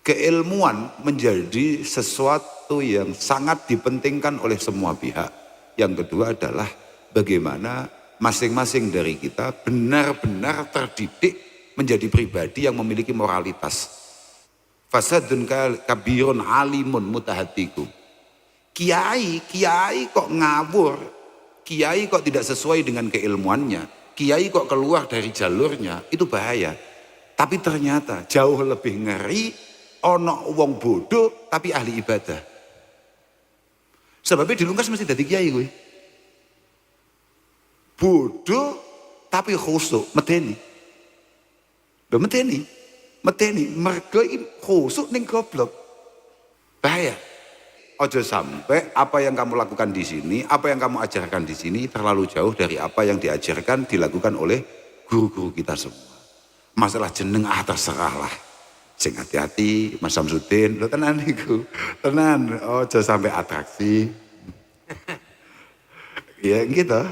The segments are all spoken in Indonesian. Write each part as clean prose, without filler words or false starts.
keilmuan menjadi sesuatu yang sangat dipentingkan oleh semua pihak. Yang kedua adalah bagaimana masing-masing dari kita benar-benar terdidik menjadi pribadi yang memiliki moralitas. Fasadun kabirun alimun mutahatikum. Kiai kok ngawur, kiai kok tidak sesuai dengan keilmuannya, kiai kok keluar dari jalurnya, itu bahaya. Tapi ternyata jauh lebih ngeri ono wong bodoh tapi ahli ibadah. Sebabnya dilungkas mesti dadi kiai gue. Bodoh tapi khusuk, medeni. Lho medeni mergo khusuk ning goblok. Bahaya. Ojo sampai apa yang kamu lakukan di sini, apa yang kamu ajarkan di sini terlalu jauh dari apa yang diajarkan dilakukan oleh guru-guru kita semua. Masalah jeneng terserah lah. Sing hati-hati Mas Samsudin, lo tenan niku. Tenan, ojo sampai atraksi. Ya gitu.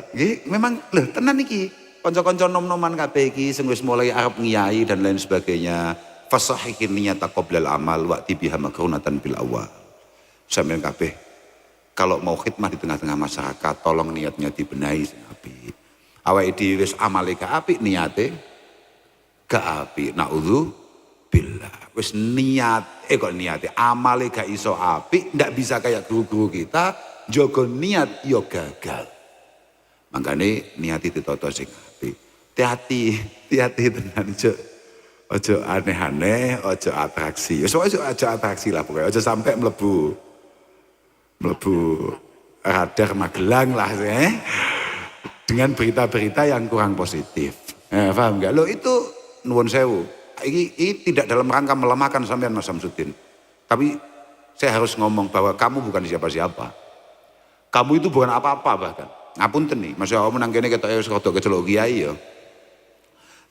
Memang lho tenan iki. Kanca-kanca nom-noman kabeh iki sing wis mulai arep ngiyai dan lain sebagainya. Fasahihin niyata qoblal amal wa'ti biha makrunatan bil awal. Sampeyan kabeh kalau mau khidmah di tengah-tengah masyarakat tolong niatnya dibenahi sing apik. Awake dhewe wis amale gak apik niate gak apik. Naudzubillah. Wis niate amale gak iso apik, ndak bisa kayak guru-guru kita, jaga niat yo gagal. Makane niati ditata sing apik. Hati-hati tenan ojo aneh-aneh, ojo atraksi. Wis ojo atraksi lah pokoknya, ojo sampai mlebu radar Magelang lah dengan berita-berita yang kurang positif. Paham enggak? Lo itu nuwun sewu. Ini tidak dalam rangka melemahkan sampean Mas Samsudin. Tapi saya harus ngomong bahwa kamu bukan siapa-siapa. Kamu itu bukan apa-apa bahkan. Ngapunten nih, Mas awakmu nang kene ketok wis rada kecelok kiai ya.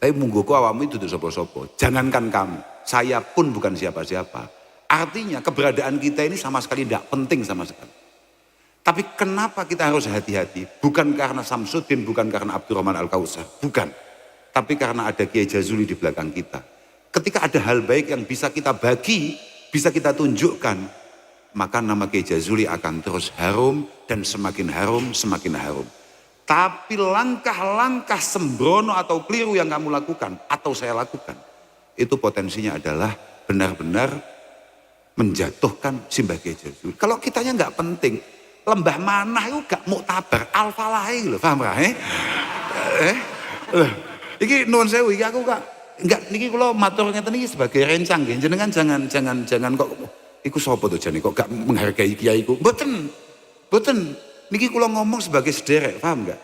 Tapi mungguku awakmu itu sapa-sapa. Jangankan kamu, saya pun bukan siapa-siapa. Artinya keberadaan kita ini sama sekali tidak penting sama sekali. Tapi kenapa kita harus hati-hati? Bukan karena Samsudin, bukan karena Abdurrahman Al-Kausar, bukan. Tapi karena ada Kiai Jazuli di belakang kita. Ketika ada hal baik yang bisa kita bagi, bisa kita tunjukkan, maka nama Kiai Jazuli akan terus harum dan semakin harum, semakin harum. Tapi langkah-langkah sembrono atau keliru yang kamu lakukan atau saya lakukan, itu potensinya adalah benar-benar menjatuhkan simbah Kiai Jazuli. Kalau kitanya nggak penting, lembah manah itu gak muktabar, al-falahi lho, paham ra? Iki nuwun sewu, iki aku enggak niki kula matur ngeten iki sebagai rencang nggih. Jenengan jangan kok iku sapa to jane kok gak menghargai kiaiku. Mboten. Niki kula ngomong sebagai sederek, paham enggak?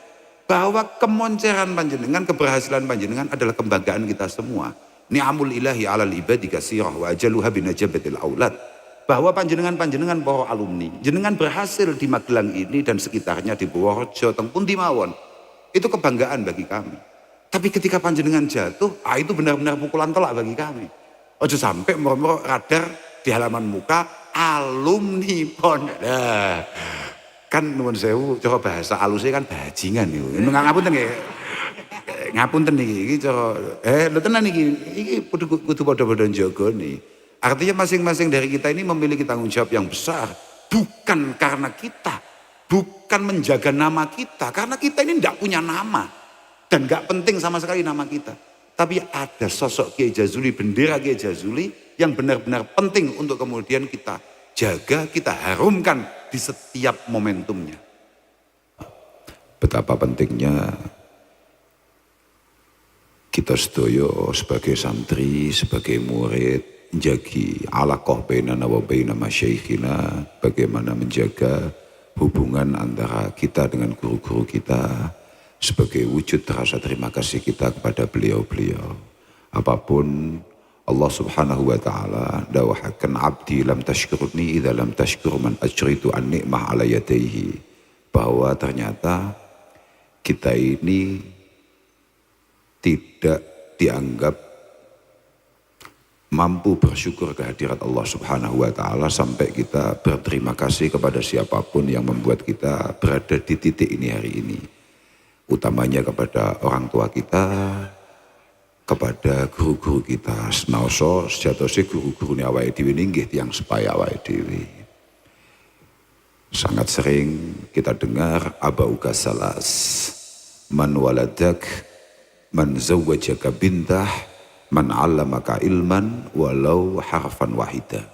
Bahwa kemonceran panjenengan, keberhasilan panjenengan adalah kebanggaan kita semua. Ni'amul ilahi 'alal ibadi katsirah wa ajaluha binajabatil aulad. Bahwa panjenengan para alumni, jenengan berhasil di Magelang ini dan sekitarnya di Purworejo, teng pundi mawon. Itu kebanggaan bagi kami. Tapi ketika panjenengan jatuh, itu benar-benar pukulan telak bagi kami. Ojo sampai moro-moro radar di halaman muka alumni pon. Nah, kan nuwun sewu, cara bahasa alusnya kan bajingan niku. Ngapunten nggih. Ngapunten iki cara lho tenan iki kudu padha-padha njagani. Artinya masing-masing dari kita ini memiliki tanggung jawab yang besar. Bukan karena kita, bukan menjaga nama kita, karena kita ini tidak punya nama dan gak penting sama sekali nama kita. Tapi ada sosok Kiai Jazuli, bendera Kiai Jazuli yang benar-benar penting untuk kemudian kita jaga, kita harumkan di setiap momentumnya. Betapa pentingnya kita sedoyo sebagai santri, sebagai murid, menjagi alaqah bainana wa baina masyaikhina, bagaimana menjaga hubungan antara kita dengan guru-guru kita sebagai wujud rasa terima kasih kita kepada beliau-beliau. Apapun Allah Subhanahu wa taala dawahakan abdi lam tashkurni idza lam tashkur man ajritu an ni'mah ala yadayhi, bahwa ternyata kita ini tidak dianggap mampu bersyukur kehadirat Allah Subhanahu wa taala sampai kita berterima kasih kepada siapapun yang membuat kita berada di titik ini hari ini. Utamanya kepada orang tua kita, kepada guru-guru kita senaoso sejatosé guru-gurune awake dhewe nggih tiyang sepaya awake dhewe. Sangat sering kita dengar abauka salas, man waladak, man zawwajaka bintah, man 'allamaka ilman walau harfan wahida.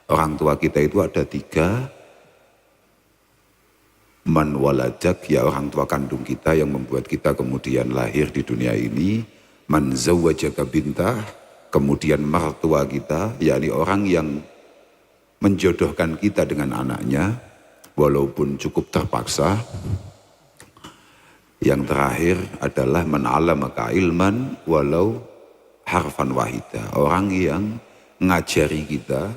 Orang tua kita itu ada 3. Man waladak, ya orang tua kandung kita yang membuat kita kemudian lahir di dunia ini. Man zawwajaka bintah, kemudian mertua kita, yakni orang yang menjodohkan kita dengan anaknya, walaupun cukup terpaksa. Yang terakhir adalah man 'allamaka ilman walau harfan wahida, orang yang ngajari kita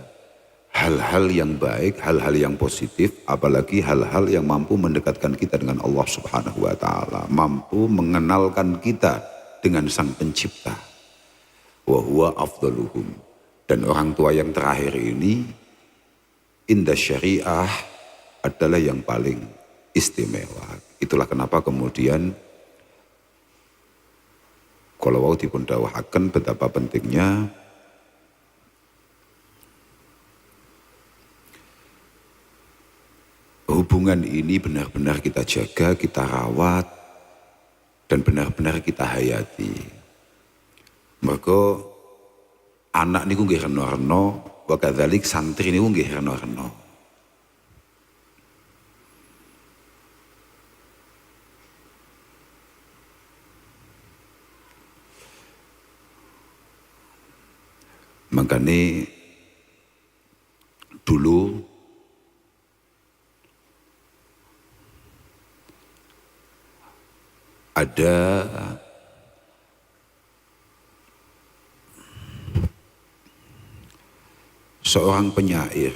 hal-hal yang baik, hal-hal yang positif, apalagi hal-hal yang mampu mendekatkan kita dengan Allah Subhanahu wa taala, mampu mengenalkan kita dengan Sang Pencipta. Wa huwa afdaluhum. Dan orang tua yang terakhir ini inda syariah adalah yang paling istimewa. Itulah kenapa kemudian kalau wau dipun dawuhaken betapa pentingnya hubungan ini benar-benar kita jaga, kita rawat, dan benar-benar kita hayati. Mergo anak niku nggih reno-reno, wa kadzalik santri niku nggih reno-reno. Makanya dulu ada seorang penyair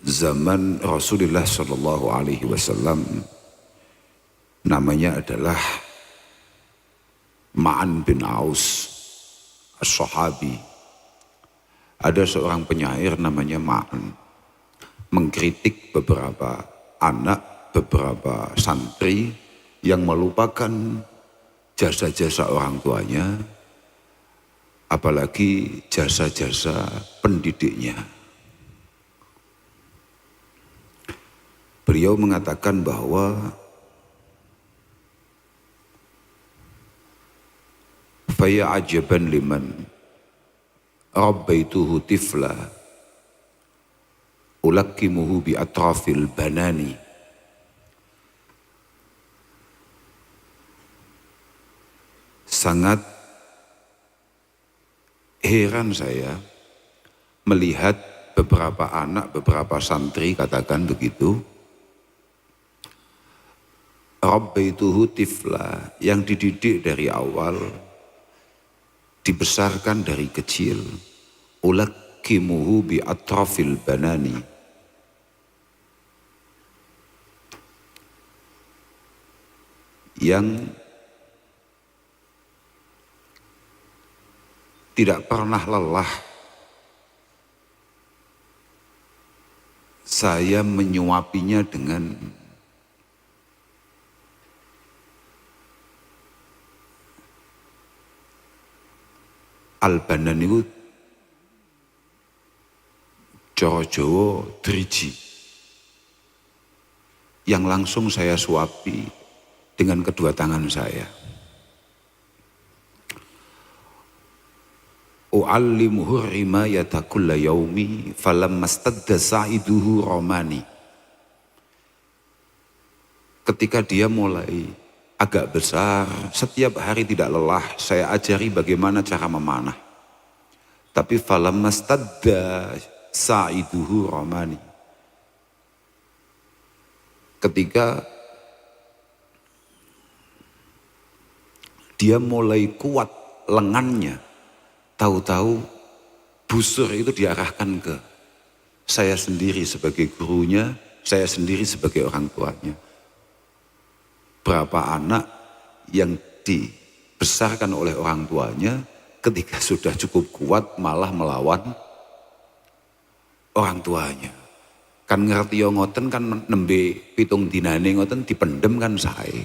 zaman Rasulullah Shallallahu Alaihi Wasallam, namanya adalah Ma'an bin Aus as-Sahabi. Ada seorang penyair namanya Ma'an, mengkritik beberapa anak, beberapa santri yang melupakan jasa-jasa orang tuanya, apalagi jasa-jasa pendidiknya. Beliau mengatakan bahwa faya ajaban liman rabbaituhu tifla ulakkimuhu bi atrafil banani. Sangat heran saya melihat beberapa anak, beberapa santri katakan begitu, rabbaituhu tifla, yang dididik dari awal, dibesarkan dari kecil, ulakkimuhu bi atrafil banani, yang tidak pernah lelah saya menyuapinya dengan Al-Banan itu Jawa driji, yang langsung saya suapi dengan kedua tangan saya. U'allimuhu rimayata kulla yaumi falamma stadda sa'iduhu romani. Ketika dia mulai agak besar, setiap hari tidak lelah saya ajari bagaimana cara memanah. Tapi falamma stadda sa'iduhu romani, ketika dia mulai kuat lengannya, tahu-tahu busur itu diarahkan ke saya sendiri sebagai gurunya, saya sendiri sebagai orang tuanya. Berapa anak yang dibesarkan oleh orang tuanya ketika sudah cukup kuat malah melawan orang tuanya. Kan ngerti yo ngoten kan nembe pitung dinane ngoten dipendem kan sae.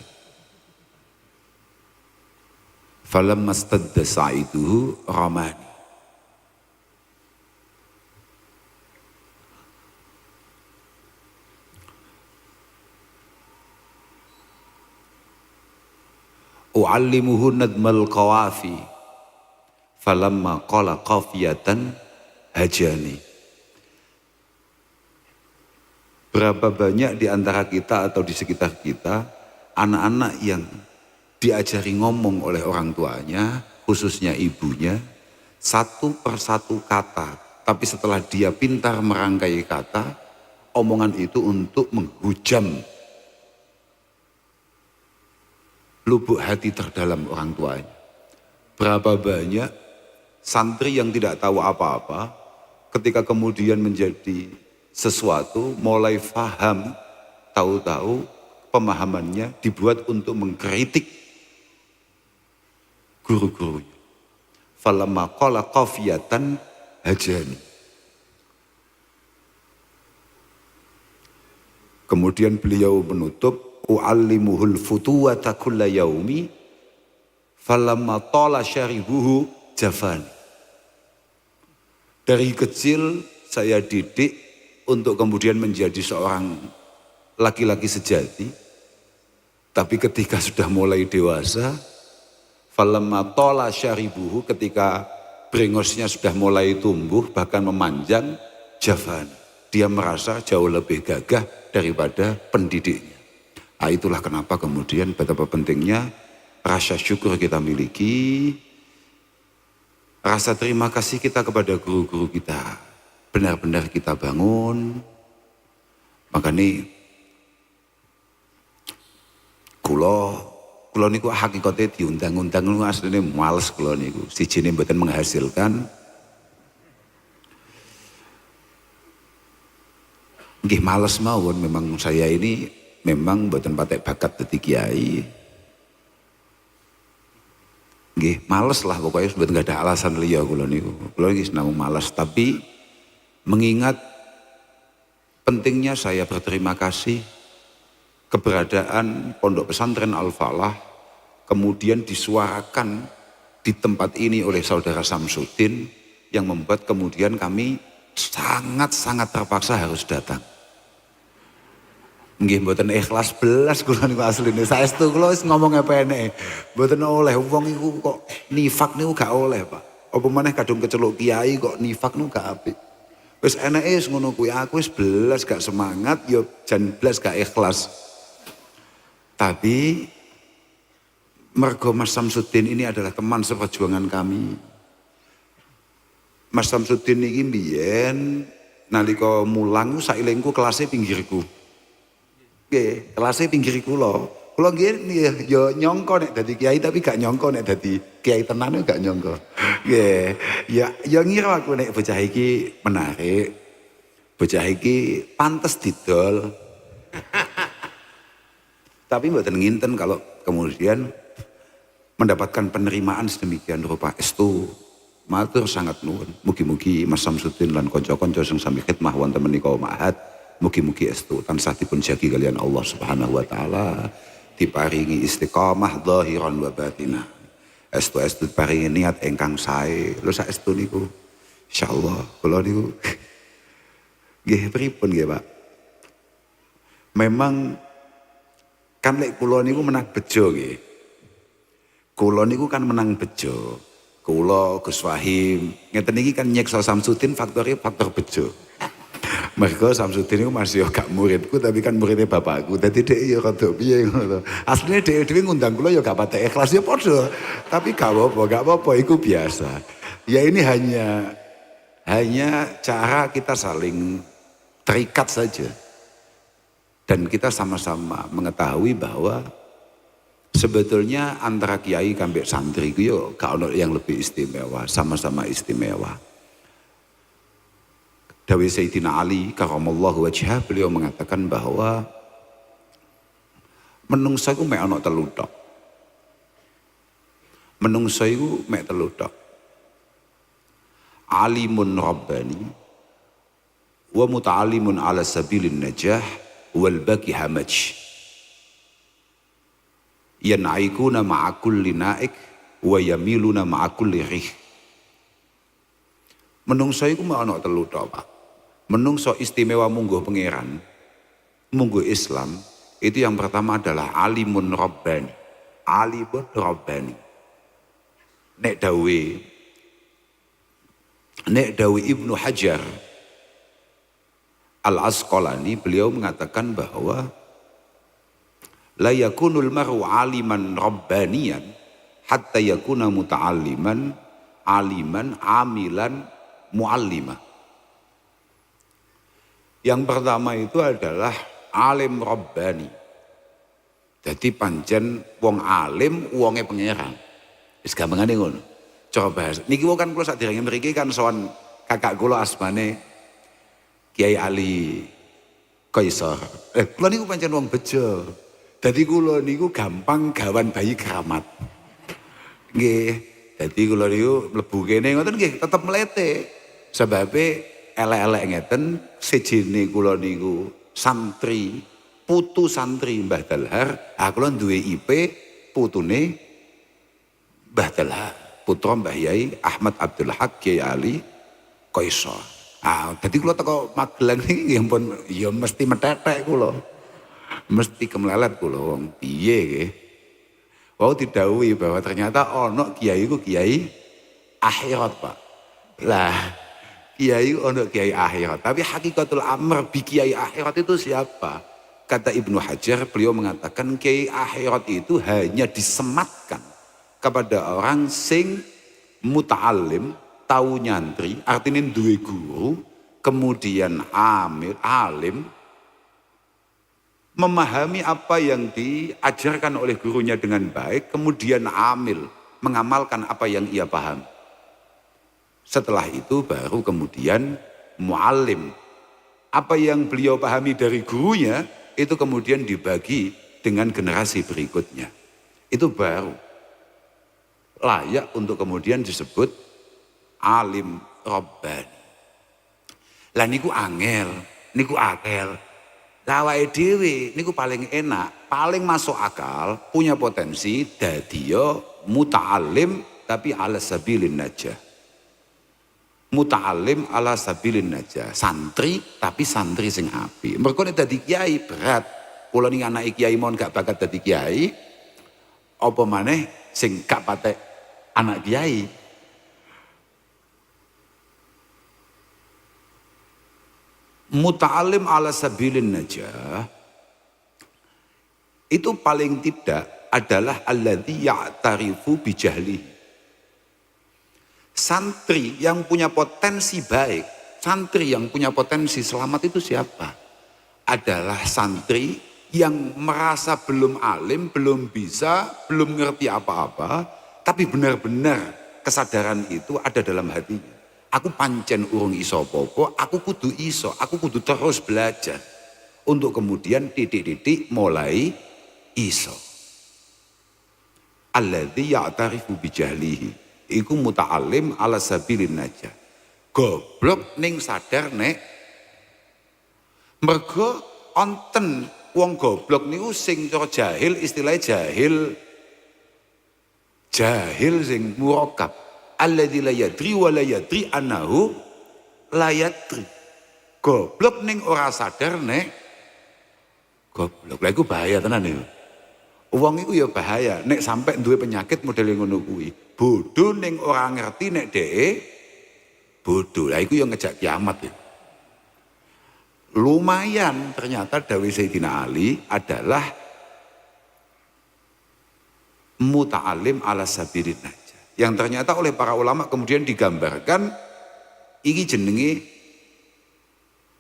Falamma stadda sa'iduhu ramani. U'allimuhu nadmal qawafi. Falamma qala qafiyatan hajani. Berapa banyak di antara kita atau di sekitar kita anak-anak yang diajari ngomong oleh orang tuanya, khususnya ibunya, satu persatu kata. Tapi setelah dia pintar merangkai kata, omongan itu untuk menghujam lubuk hati terdalam orang tuanya. Berapa banyak santri yang tidak tahu apa-apa, ketika kemudian menjadi sesuatu, mulai faham, tahu-tahu pemahamannya dibuat untuk mengkritik guru-gurunya. Falamma qala qafiyatan hajani. Kemudian beliau menutup, u'allimuhul futuwata kulla yaumi, falamma tala syaribuhu jafani. Dari kecil saya didik untuk kemudian menjadi seorang laki-laki sejati. Tapi ketika sudah mulai dewasa, falamma tala syaribuhu, ketika brengosnya sudah mulai tumbuh bahkan memanjang, jafan, dia merasa jauh lebih gagah daripada pendidiknya. Nah, itulah kenapa kemudian betapa pentingnya rasa syukur kita miliki, rasa terima kasih kita kepada guru-guru kita benar-benar kita bangun. Makanya kula niku hakikate diundang-undang niku asline males kula niku. Sijine mboten menghasilkan. Nggih males mawon, memang saya ini memang mboten patek bakat dadi kiai. Nggih males lah pokoknya, mboten enggak ada alasan liya kula niku. Kula iki namung males, tapi mengingat pentingnya saya berterima kasih keberadaan Pondok Pesantren Al-Falah kemudian disuarakan di tempat ini oleh saudara Samsudin, yang membuat kemudian kami sangat-sangat terpaksa harus datang. Nggih mboten ikhlas belas kula niku asline. Saestu kula wis ngomong epene. Mboten oleh wong iku kok nifak niku gak oleh, Pak. Apa maneh kadung keceluk kiai kok nifak niku gak apik. Wis enake wis ngono kuwi, aku wis belas gak semangat, yo jan belas gak ikhlas. Tapi mergo Mas Samsudin ini adalah teman seperjuangan kami. Mas Samsudin iki mbiyen nalika mulang sailengku kelasnya pinggirku. Nggih, kelasnya pinggir kula. Kula nggih yo nyongko nek dadi kiai, tapi gak nyongko nek dadi kiai tenan gak nyongko. Nggih, ya ngira aku nek bocah iki menarik. Bocah iki pantes didol. Tapi mboten nginten kalau kemudian mendapatkan penerimaan sedemikian rupa. Estu matur sangat nuwun. Mugi-mugi Mas Samsudin lan kanca-kanca sing sami khidmah wonten menika ma'had, mugi-mugi estu tansah dipun jagi kalian Allah Subhanahu wa taala, diparingi istiqamah zahiran wa batinah. Estu diparingi niat ingkang sae. Lho saestu niku insyaallah kula niku nggih pripun nggih Pak. Memang kan lek kula niku menang bejo nggih. Kula niku kan menang bejo. Kula Gus Wahim ngeten iki kan nyekso Samsudin faktor bejo. Mergo Samsudin itu masih gak muridku, tapi kan muridnya bapakku. Dadi dhek ya rada piye ngono. Asline dhek dhewe ngundang kula ya gak patek ikhlas ya padha. Tapi gak apa-apa, iku biasa. Ya ini hanya cara kita saling terikat saja. Dan kita sama-sama mengetahui bahwa sebetulnya antara kiai kambek santri itu ya gak ono yang lebih istimewa, sama-sama istimewa. Dawi Sayyidina Ali karamallahu wajhah, beliau mengatakan bahwa menungsa iku mek ana telu tok. Menungsa iku mek telu tok. Alimun rabbani, wa muta'allimun ala sabilin najah wal baqi hamaj. Yan'aikuna ma'a kulli naik wa yamiluna ma'a kulli rih. Menungso iku mau ana telu tok, Pak. Menungso istimewa mungguh pangeran, mungguh Islam, itu yang pertama adalah alimun rabbani. Alimun rabbani. Nek dawe Ibnu Hajar Al-Asqalani, beliau mengatakan bahwa la yakunul mar'u aliman rabbaniyan hatta yakuna muta'alliman aliman amilan muallima. Yang pertama itu adalah alim rabbani. Jadi pancen wong alim wonge pangeran. Wis gampangane ngono. Coba bahas. Niki kan kula sadurunge mriki kan sowan kakak kula asmane Kiai Ali Kaisar. Kula niku pancen wong bejo. Dadi kula niku gampang gawan bayi keramat. Nggih. Dadi kula niku mlebu kene ngoten nggih tetep mlete. Sebabe elek-elek ngeten sejene kula niku santri, putu santri Mbah Dalhar. Kula duwe IP putune Mbah Dalhar, putra Mbah Yai Ahmad Abdul Haq Kiai Ali Kaisar. Dadi kula teko Magelang niki nggih pun ya mesti metetek kula. Mesti kemlelet kula wong piye nggih. Wau didhawuhi bahwa ternyata ana kiai iku kiai akhirat, Pak. Lah, kiai ana kiai akhirat, tapi hakikatul amr bi kiai akhirat itu siapa? Kata Ibnu Hajar, beliau mengatakan kiai akhirat itu hanya disematkan kepada orang sing muta'allim, tahu nyantri, artinya duwe guru, kemudian alim, memahami apa yang diajarkan oleh gurunya dengan baik, kemudian amil, mengamalkan apa yang ia paham. Setelah itu baru kemudian muallim. Apa yang beliau pahami dari gurunya, itu kemudian dibagi dengan generasi berikutnya. Itu baru layak untuk kemudian disebut alim rabbani. Lah niku angel, niku akal. Lah awake dhewe niku paling enak, paling masuk akal, punya potensi dadi yo muta'allim tapi ala sabilin najah. Muta'allim ala sabilin najah, santri tapi santri sing apik. Mergo nek dadi kiai berat. Kula ning anake kiai mon gak bakat dadi kiai. Apa maneh sing gak patek anak kiai. Muta'alim ala sabilin najah itu paling tidak adalah alladzi ya'tarifu bijahli. Santri yang punya potensi baik, santri yang punya potensi selamat itu siapa? Adalah santri yang merasa belum alim, belum bisa, belum ngerti apa-apa, tapi benar-benar kesadaran itu ada dalam hatinya. Aku pancen urung iso apa-apa, aku kudu iso, aku kudu terus belajar. Untuk kemudian titik-titik mulai iso. Alladzi ya'tarifu bijahlihi. Iku muta'allim ala sabilin najah. Goblok ning sadar nek. Mergo onten wong goblok niku sing cara jahil, istilahnya jahil sing murakab. Alladzi la yadri wa la yadri annahu la yadri. Goblok ning ora sadar nek goblok. Lah iku bahaya tenan niku. Wong iku ya bahaya nek sampai duwe penyakit model ngono kuwi. Bodoh ning ora ngerti nek dhek bodoh. Lah iku ya ngejak kiamat ya. Lumayan ternyata dawuh Sayyidina Ali adalah muta'alim ala sabilin najah. Yang ternyata oleh para ulama kemudian digambarkan iki jenenge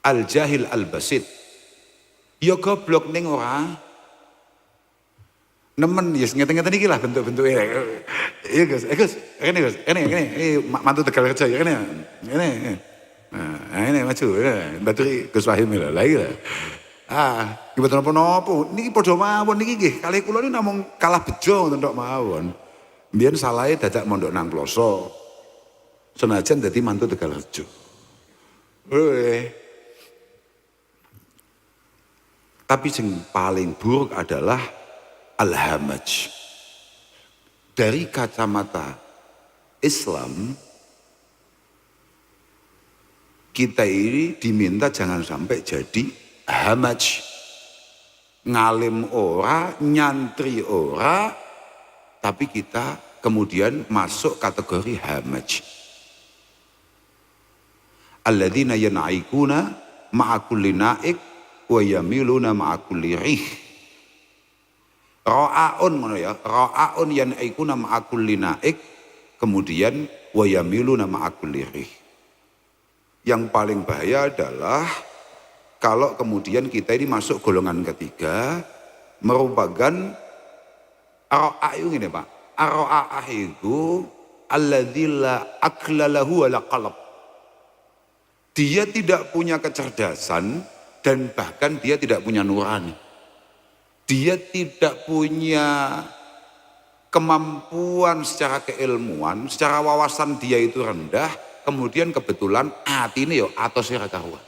al-jahil al-basit. Ya goblok ning ora nemen ya ngeten-ngeten iki lah bentuk-bentuke. Iya Gus, Gus, ini mantu Tegal Rejo ya ini. Nah, ini maju, baturi Gus Wahim lho. Lah iki lho. Mboten napa-napa. Niki padha mawon niki nggih. Kalih kula niki namung kalah bejo ngoten tok mawon. Mbiyen salahe dadak mondok nang Ploso. Senajan dadi mantu Tegal Rejo. Tapi yang paling buruk adalah al-hamaj. Dari kacamata Islam, kita ini diminta jangan sampai jadi hamaj. Ngalim ora, nyantri ora, tapi kita kemudian masuk kategori hamaj. Alladzina yan'aikuna ma'a kulli naik wa yamiluna ma'a kulli rih. Ra'aun ngono ya, ra'aun yan'aikuna ma'a kulli naik, kemudian wa yamiluna ma'a kulli rih. Yang paling bahaya adalah kalau kemudian kita ini masuk golongan ketiga, merupakan ar-ra'a ini Pak. Ar-ra'a itu alladzi la akla lahu wa la qalb. Dia tidak punya kecerdasan dan bahkan dia tidak punya nurani. Dia tidak punya kemampuan secara keilmuan, secara wawasan dia itu rendah, kemudian kebetulan hati ini yo atau sira karuan.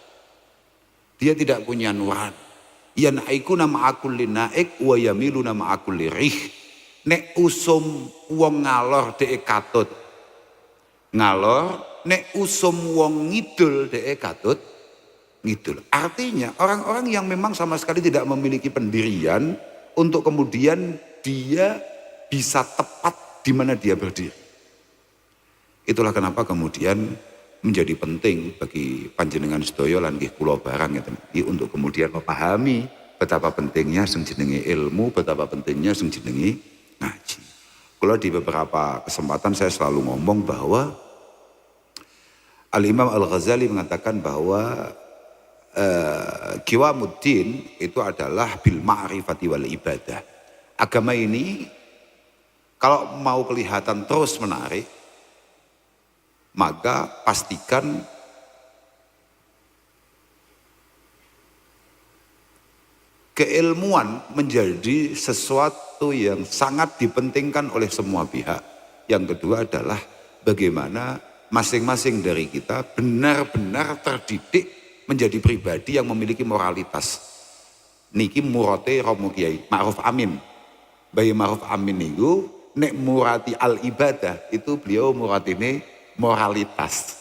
Dia tidak punya nurani. Yan'aikuna ma'a kulli naik wa yamiluna ma'a kulli rih. Nek usum wong ngalor dhek katut ngalor, nek usum wong ngidul dhek katut ngidul. Artinya orang-orang yang memang sama sekali tidak memiliki pendirian untuk kemudian dia bisa tepat di mana dia berdiri. Itulah kenapa kemudian menjadi penting bagi panjenengan sedaya lan nggih kula barang ya untuk kemudian memahami betapa pentingnya sing jenenge ilmu, betapa pentingnya sing jenenge ngaji. Kalau di beberapa kesempatan saya selalu ngomong bahwa Al-Imam Al-Ghazali mengatakan bahwa Qiwamuddin itu adalah bil ma'rifati wal ibadah. Agama ini kalau mau kelihatan terus menarik, maka pastikan keilmuan menjadi sesuatu yang sangat dipentingkan oleh semua pihak. Yang kedua adalah bagaimana masing-masing dari kita benar-benar terdidik menjadi pribadi yang memiliki moralitas. Niki murate Romo Kiai Ma'ruf Amin. Bayi Ma'ruf Amin itu nek murati al-ibadah itu beliau muratine moralitas.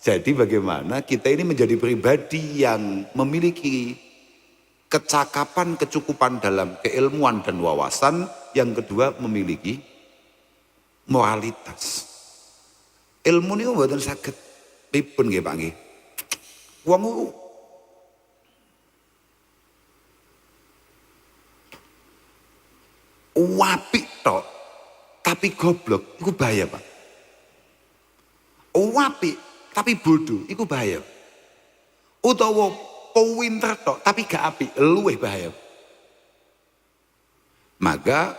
Jadi bagaimana kita ini menjadi pribadi yang memiliki kecakapan, kecukupan dalam keilmuan dan wawasan. Yang kedua memiliki moralitas. Ilmu ini mboten saged pripun nggih Pak nggih. Wong apik tok tapi goblok iku bahaya Pak. Apik tapi bodoh iku bahaya. Utawa pinter tok tapi gak apik luwih bahaya. Maka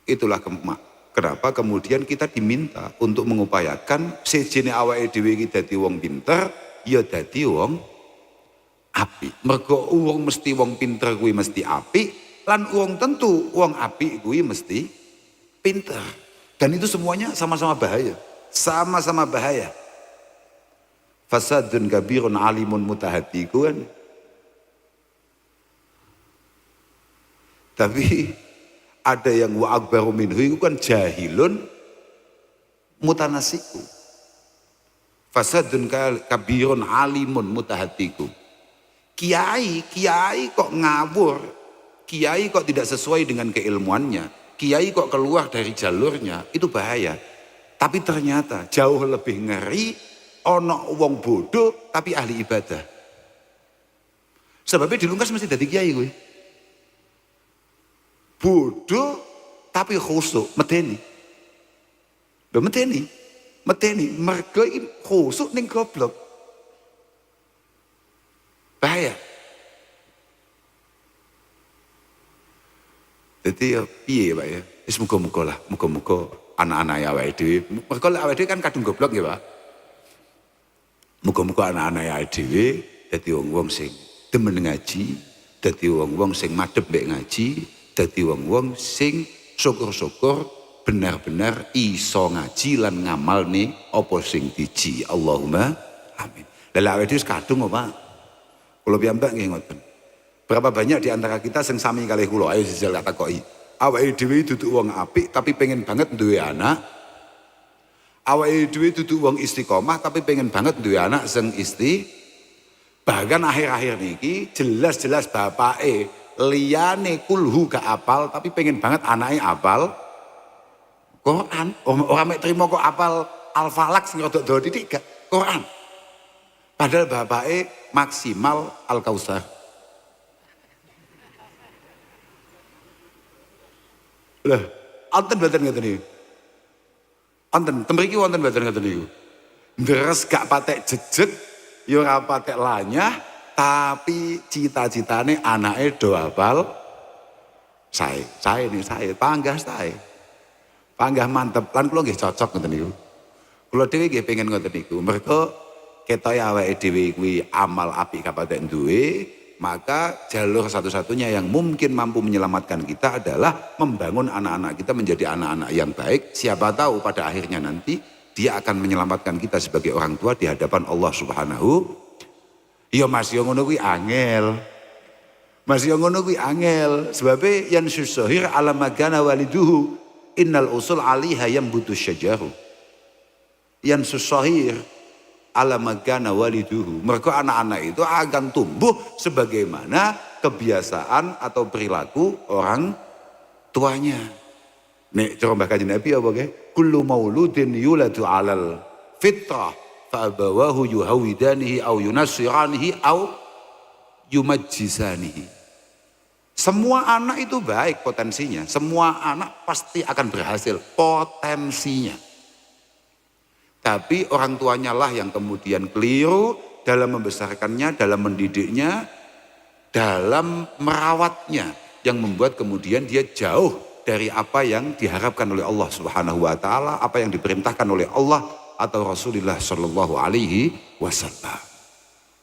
itulah kenapa kemudian kita diminta untuk mengupayakan sejene awake dhewe iki dadi wong pinter, ya dadi wong apik. Mergo wong mesti wong pinter kuwi mesti apik, lan wong tentu wong apik kuwi mesti pinter. Dan itu semuanya sama-sama bahaya. Sama-sama bahaya. Fasadun kabirun alimun mutahati kan. Tapi ada yang wa akbaru minhu itu kan jahilun mutanasiku. Fasadun kabirun alimun mutahatiku. Kiai kok ngawur. Kiai kok tidak sesuai dengan keilmuannya. Kiai kok keluar dari jalurnya, itu bahaya. Tapi ternyata jauh lebih ngeri ono wong bodoh tapi ahli ibadah. Sebabnya dilungkas mesti dadi kiai gue. Bodoh tapi khusuk, medeni. Lho medeni. Mergo khusuk ning goblok. Bahaya. Jadi ya piye Pak ya. Wis muga-muga lah, muga-muga anak-anak awake dhewe. Mergo awake dhewe kan kadung goblok ya Pak. Muga-muga anak-anak awake dhewe dadi wong-wong sing demen ngaji, dadi wong-wong sing madhep mbek ngaji, dadi wong-wong sing syukur-syukur benar-benar iso ngaji lan ngamalne apa sing diji. Allahumma amin. Lah awake dhewe kadung Pak. Kula piyambak nggih ngoten. Berapa banyak di antara kita sing sami kalih kula, ayo sijil tak takoki. Awake dhewe dudu wong apik tapi pengen banget duwe anak. Awake dhewe dudu wong istiqomah tapi pengen banget duwe anak sing bahkan akhir-akhir niki jelas-jelas bapake liyane kulhu gak apal tapi pengen banget anake apal Quran. Orang mek trimo kok apal Al-Falaq sing rada dawa titik gak Quran. Padahal bapake maksimal Al-Kautsar. Lah, wonten mboten ngoten niku? Wonten, temriki wonten mboten ngoten niku? Deres gak patek jejeg, ya ora patek lanyah, tapi cita-citane anake do hafal sae panggah sae. Panggah mantep, lan kula nggih cocok ngoten niku. Kula dhewe nggih pengen ngoten niku. Mergo ketoke awake dhewe kuwi amal apik gak patek duwe, maka jalur satu-satunya yang mungkin mampu menyelamatkan kita adalah membangun anak-anak kita menjadi anak-anak yang baik. Siapa tahu pada akhirnya nanti dia akan menyelamatkan kita sebagai orang tua di hadapan Allah Subhanahu. Ya Mas yo ngono kuwi angel. Mas yo ngono kuwi angel. Sebabe yan susahir ala magana waliduhu innal usul aliha yambutu syajaru. Yan susahir ala magana waliduhu. Mereka anak-anak itu akan tumbuh sebagaimana kebiasaan atau perilaku orang tuanya. Nek cara Mbah Kanjeng Nabi apa nggih? Kullu mauludin yuladu 'alal fitrah fa abawahu yuhawidanihi au yunassiranihi au yumajjisanihi. Semua anak itu baik potensinya. Semua anak pasti akan berhasil potensinya. Tapi orang tuanya lah yang kemudian keliru dalam membesarkannya, dalam mendidiknya, dalam merawatnya. Yang membuat kemudian dia jauh dari apa yang diharapkan oleh Allah Subhanahu wa taala, apa yang diperintahkan oleh Allah atau Rasulullah Shallallahu alaihi wasallam.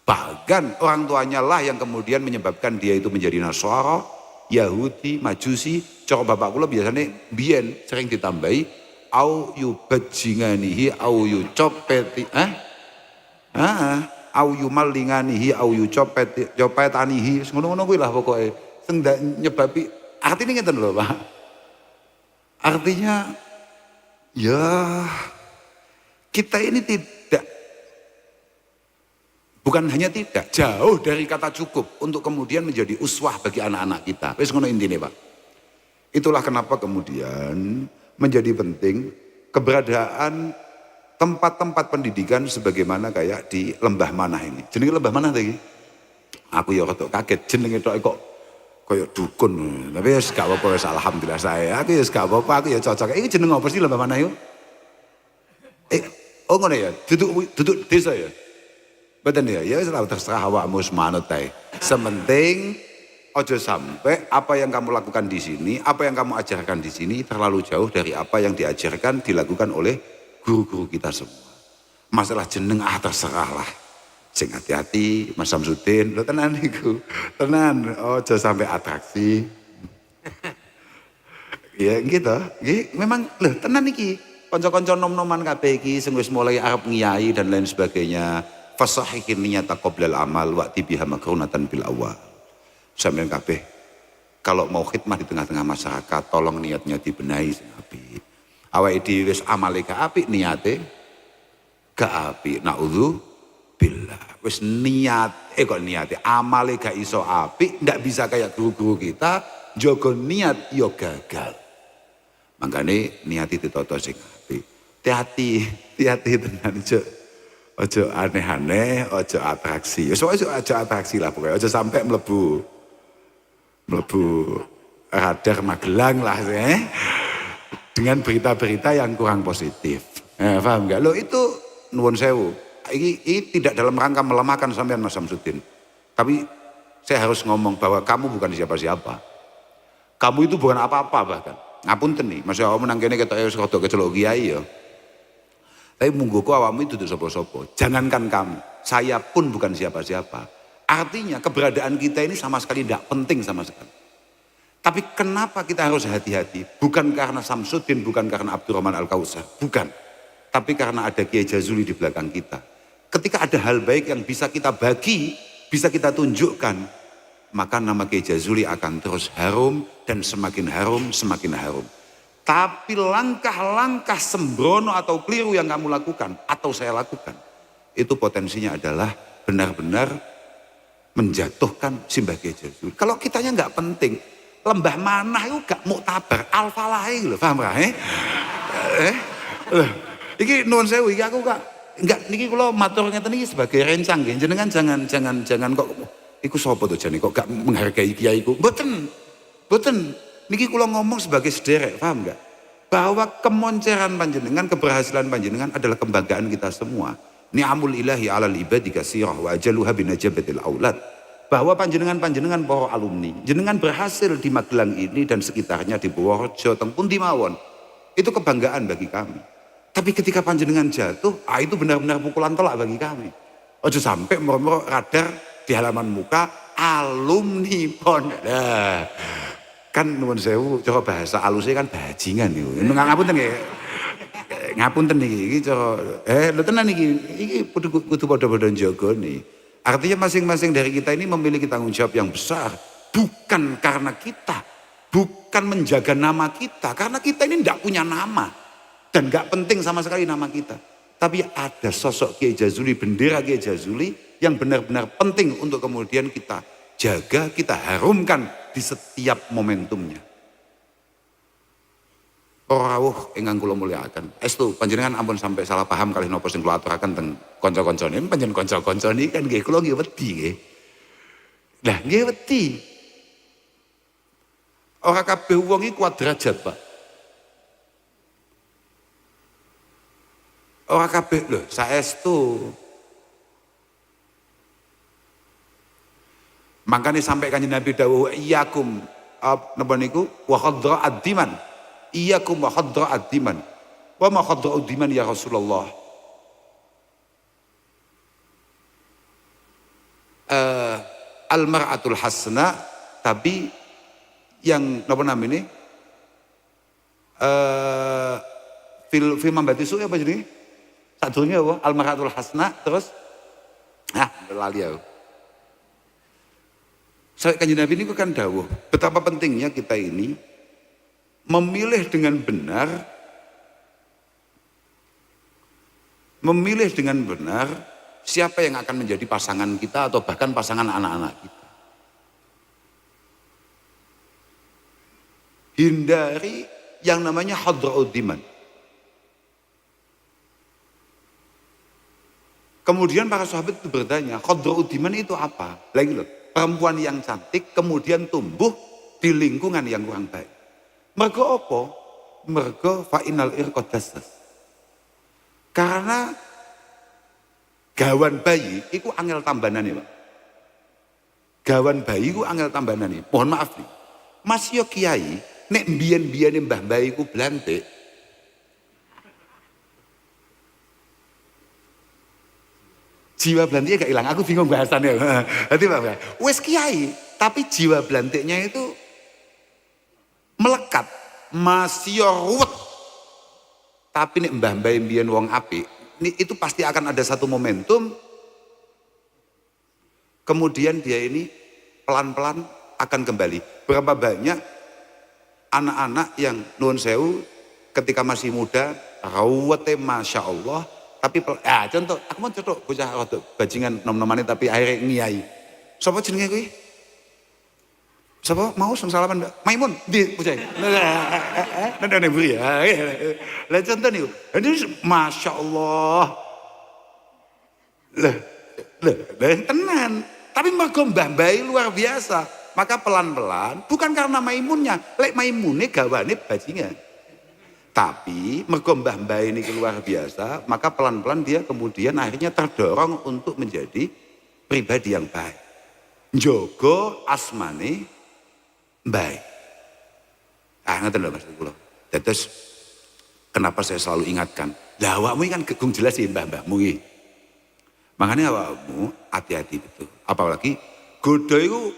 Bahkan orang tuanya lah yang kemudian menyebabkan dia itu menjadi Nasara, Yahudi, Majusi. Cara bapak kula biasanya biyen sering ditambahi au yubajinganihi au yucopeti au yumalinganihi au yucopetanihi ngono-ngono kuwi lah pokoke sing nyebabi artine ngeten lho Pak. Artinya ya kita ini bukan hanya tidak jauh dari kata cukup untuk kemudian menjadi uswah bagi anak-anak kita. Wis ngono intine Pak. Itulah kenapa kemudian menjadi penting keberadaan tempat-tempat pendidikan sebagaimana kayak di Lembah Manah ini. Jenenge Lembah Manah tadi. Aku ya rada kaget jenenge tok kok kayak dukun. Tapi ya gak apa-apa wis alhamdulillah saya. Aku ya gak apa-apa, aku ya cocok. Iki jeneng apa sih Lembah Manah yo? Oh ngono ya, duduk desa ya. Betul ya, ya terserah awakmu semanut ae. Sementing ojo sampai apa yang kamu lakukan di sini, apa yang kamu ajarkan di sini terlalu jauh dari apa yang diajarkan, dilakukan oleh guru-guru kita semua. Masalah jeneng terserah lah. Sing hati-hati, Mas Samsudin, lo tenan niku, tenan, ojo sampai atraksi. Ya gitu, memang lo tenan niki. Konco-konco nom-noman kabeh iki sing wis mulai arep ngiyai dan lain sebagainya. Fasahihin niyata qoblal amal wa'ti biha makrunatan bil awal. Sampeyan kabeh kalau mau khidmah di tengah-tengah masyarakat tolong niatnya dibenahi sing apik. Awake dhewe wis amale gak apik niate gak apik. Naudzubillah. Wis niat kok niate amale gak iso apik, ndak bisa kayak guru-guru kita, jaga niat yo gagal. Makane niati ditata sing apik. Hati-hati tenan ojo aneh-aneh, ojo atraksi. Ya ojo atraksi lah pokoknya. Ojo sampai mlebu radar Magelang lah dengan berita-berita yang kurang positif. Paham enggak? Lo itu nuwun sewu. Ini tidak dalam rangka melemahkan sampean Mas Samsudin. Tapi saya harus ngomong bahwa kamu bukan siapa-siapa. Kamu itu bukan apa-apa bahkan. Ngapunten nih, Mas awakmu nang kene ketok wis rada kecelok kiai ya. Tapi mungguku awakmu itu sopo-sopo. Jangankan kamu, saya pun bukan siapa-siapa. Artinya keberadaan kita ini sama sekali tidak penting sama sekali. Tapi kenapa kita harus hati-hati? Bukan karena Samsudin, bukan karena Abdurrahman Al-Kautsar, bukan. Tapi karena ada Kiai Jazuli di belakang kita. Ketika ada hal baik yang bisa kita bagi, bisa kita tunjukkan, maka nama Kiai Jazuli akan terus harum dan semakin harum, semakin harum. Tapi langkah-langkah sembrono atau keliru yang kamu lakukan atau saya lakukan, itu potensinya adalah benar-benar menjatuhkan simbah Kiai Jazuli. Kalau kitanya nggak penting, lembah manah itu gak muktabar, alfalahi lho, paham gak? Iki nuwun sewu, iki aku enggak niki kula matur ngeten iki sebagai rencang nggih. Jenengan jangan kok iku sapa to jane kok gak menghargai kiai iku. Mboten. Niki kula ngomong sebagai sederek, paham enggak? Bahwa kemonceran panjenengan, keberhasilan panjenengan adalah kebanggaan kita semua. Ni'amul ilahi 'alal ibadi katsirah wa ajaluha binajabatil aulad. Bahwa panjenengan para alumni, jenengan berhasil di Magelang ini dan sekitarnya, di Purworejo, teng pundi mawon. Itu kebanggaan bagi kami. Tapi ketika panjenengan jatuh, itu benar-benar pukulan telak bagi kami. Ojo sampai moro-moro radar di halaman muka alumni pon. Nah, kan nuwun sewu, cara bahasa alusnya kan bajingan niku. Ngapunten nggih. Ngapunten iki cara lho tenan iki kudu padha-padha njagani. Artinya masing-masing dari kita ini memiliki tanggung jawab yang besar. Bukan karena kita, bukan menjaga nama kita, karena kita ini tidak punya nama dan gak penting sama sekali nama kita. Tapi ada sosok Kiai Jazuli, bendera Kiai Jazuli yang benar-benar penting untuk kemudian kita jaga, kita harumkan di setiap momentumnya. Rawuh ingkang kula mulyakaken. Estu panjenengan ampun sampai salah paham kalih napa sing kula aturaken teng kanca-kancane. Panjenengan kanca-kanca niki kan nggih kula nggih wedi nggih. Lah nggih wedi. Ora kabeh wong iki kuat derajat, Pak. Ora kabeh lho, saestu. Makanya sampai kanjeng Nabi dawuh iyyakum napa niku wa khadra'ad diman. Iyyakum wa khadra'ad diman. Wa ma khadra'ud diman ya Rasulullah. Al-mar'atul hasna, tapi yang napa namanya film Mbati Suki apa jenenge? Sadurunge apa? Al-mar'atul hasna terus lali aku. Saya kanjeng Nabi ini kan dawuh, betapa pentingnya kita ini memilih dengan benar siapa yang akan menjadi pasangan kita atau bahkan pasangan anak-anak kita. Hindari yang namanya hadra'ud diman. Kemudian para sahabat itu bertanya, hadra'ud diman itu apa? Lagi loh, perempuan yang cantik kemudian tumbuh di lingkungan yang kurang baik. Mergo apa? Mergo fa'inal irqad dassas. Karena gawan bayi itu angel tambanane, Pak. Gawan bayi itu angel tambanane. Mohon maaf nih. Mas yo kiai nek mbiyen-mbiyene mbah bayi ku blantik. Jiwa blantiknya gak hilang, aku bingung bahasannya. Nanti Pak, wes kiai, tapi jiwa blantiknya itu melekat, masih ruwet. Tapi nek mbah-mbah mbiyen wong apik, itu pasti akan ada satu momentum, kemudian dia ini pelan-pelan akan kembali. Berapa banyak anak-anak yang nuwun sewu ketika masih muda, rawate masya Allah, tapi contoh, aku mau contoh bocah bajingan nom-nomane tapi akhirnya ngiyai. Sapa jenenge kuwi? Sapa mau salaman Mbak? Maimun di bocah. Nang buri ya. Lah contoh niku. Ini masya Allah. Lah tenan. Tapi mergo mbah-mbah luar biasa. Maka pelan-pelan, bukan karena Maimunnya. Lek Maimune gawane bajingan. Tapi mergo mbah-mbah ini luar biasa, maka pelan-pelan dia kemudian akhirnya terdorong untuk menjadi pribadi yang baik. Njogo asmane baik. Ngeten lho Mas kula. Terus kenapa saya selalu ingatkan? Lah awakmu kan gegung jelas ya mbah-mbahmu iki. Makanya awakmu hati-hati betul. Apalagi godo iku,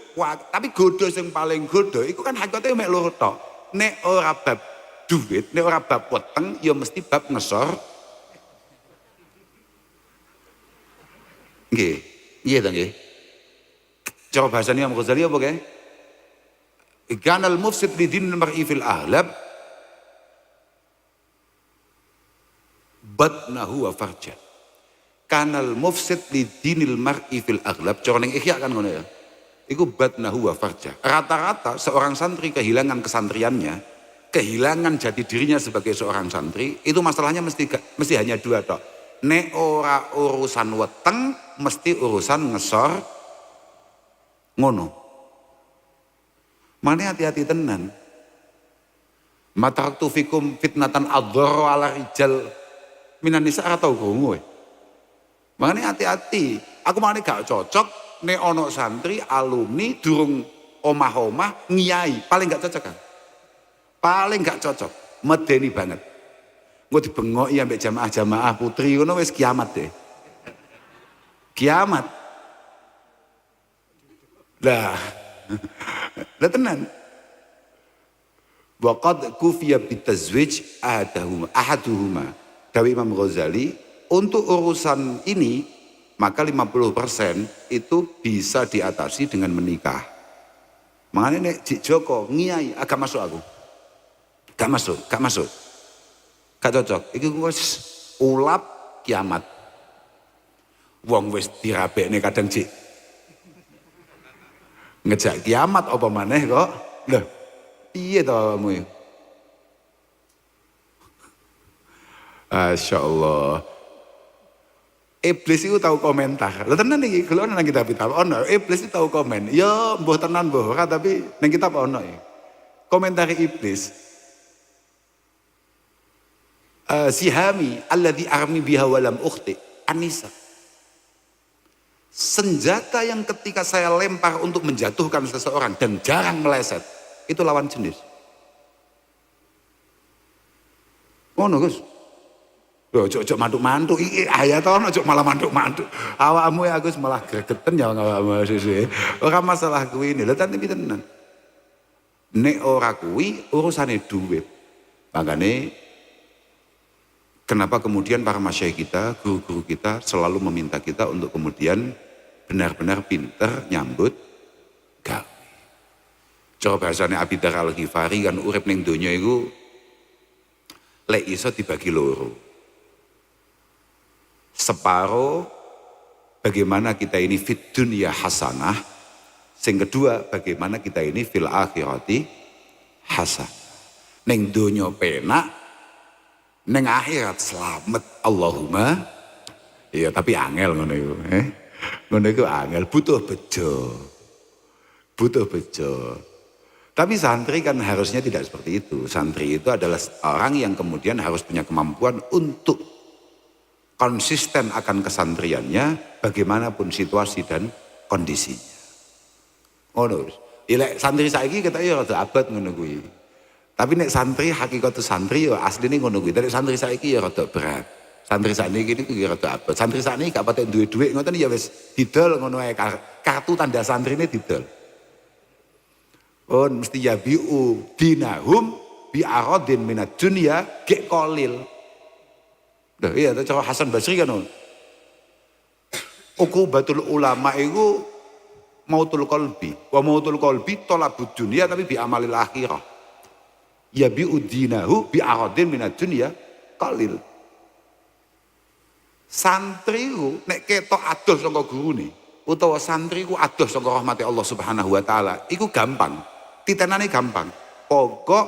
tapi godo sing paling godo iku kan hakikate mek loro tok. Nek ora bab duit, nek ora bab weteng, ya mesti bab ngesor. Nggih. Iya ta nggih. Cara bahasane Imam Ghazali apa kae? Kanal mufsid li dinil mar'i fil ahlab batnahu wa farja. Kanal mufsid li dinil mar'i fil aghlab, cara ning Ihya kan ngono ya. Iku batnahu wa farja. Rata-rata seorang santri kehilangan kesantriannya, kehilangan jati dirinya sebagai seorang santri, itu masalahnya mesti hanya dua tok. Nek ora urusan weteng, mesti urusan ngesor ngono. Mane hati-hati tenan. Mataraktu fikum fitnatan adhar ala rijal minan nisa atau gongo. Mane hati-hati. Aku mane gak cocok nek ono santri alumni durung omah-omah ngiyai, paling gak cocok kan? Paling gak cocok, medeni banget. Engko dibengoki ambek jamaah-jamaah putri ngono wis kiamat deh. Kiamat. Lah. Lah tenan. Waqad kufiya bitazwij ahaduhuma. Dawi Imam Ghazali, untuk urusan ini maka 50% itu bisa diatasi dengan menikah. Makanya nek Cik Joko ngiyai agak masuk aku. Gak masuk. Gak cocok. Iki wis ulap kiamat. Wong wis dirabekne kadang Cik. Ngejak kiamat apa maneh kok? Loh, piye to awakmu? Masyaallah. Iblis itu tahu komentar. Lah tenan iki, kalau nang kitab ono, iblis itu tahu komen. Ya mbuh tenan mbuh ora, tapi nang kitab ono ya. Komentar iblis. Sihami alladzi armi biha walam ukhti Anisa. Senjata yang ketika saya lempar untuk menjatuhkan seseorang dan jarang meleset, itu lawan jenis. Ngono Gus. Loh, ojo mantuk-mantuk, iki ayat ono ojo malah mantuk-mantuk. Awakmu ya Gus malah gregeten ya awakmu sesuk. Ora masalah kuwi ini, lha tapi tenan. Nek ora kuwi urusane duit. Makane kenapa kemudian para masyayikh kita, guru-guru kita selalu meminta kita untuk kemudian benar-benar pinter nyambut gawe. Coba bahasane Abi Dar Al-Ghifari kan urip ning donya iku lek iso dibagi loro. Separuh bagaimana kita ini fit dunya hasanah, sing kedua bagaimana kita ini fil akhirati hasanah. Ning donya penak, ning akhirat selamat Allahumma. Iya tapi angel ngono iku, ngono iku angel, butuh bejo. Tapi santri kan harusnya tidak seperti itu. Santri itu adalah orang yang kemudian harus punya kemampuan untuk konsisten akan kesantriannya bagaimanapun situasi dan kondisinya. Ngono. Ilek santri saiki kita ya rada abad ngono kuwi. Tapi nek santri hakikat santri ya asline ngono kuwi. Tapi santri saiki ya rada berat. Santri sakniki niku ya rada abad. Santri sakniki gak patek duwe dhuwit ngoten ya wis didol ngono ae kartu tanda santrine didol. Oh mesti yabiu dinahum bi aradin minad dunya gek qalil. Nah, iya, cara Hasan Basri kan. Uqubatul ulama itu mautul qalbi. Wa mautul qalbi talabud dunya tapi bi amalil akhirah. Ya bi udinahu bi aradin minad dunya qalil. Santri ku nek ketok adoh saka gurune utawa santri ku adoh saka rahmati Allah Subhanahu wa taala, iku gampang. Titenane gampang. Pokok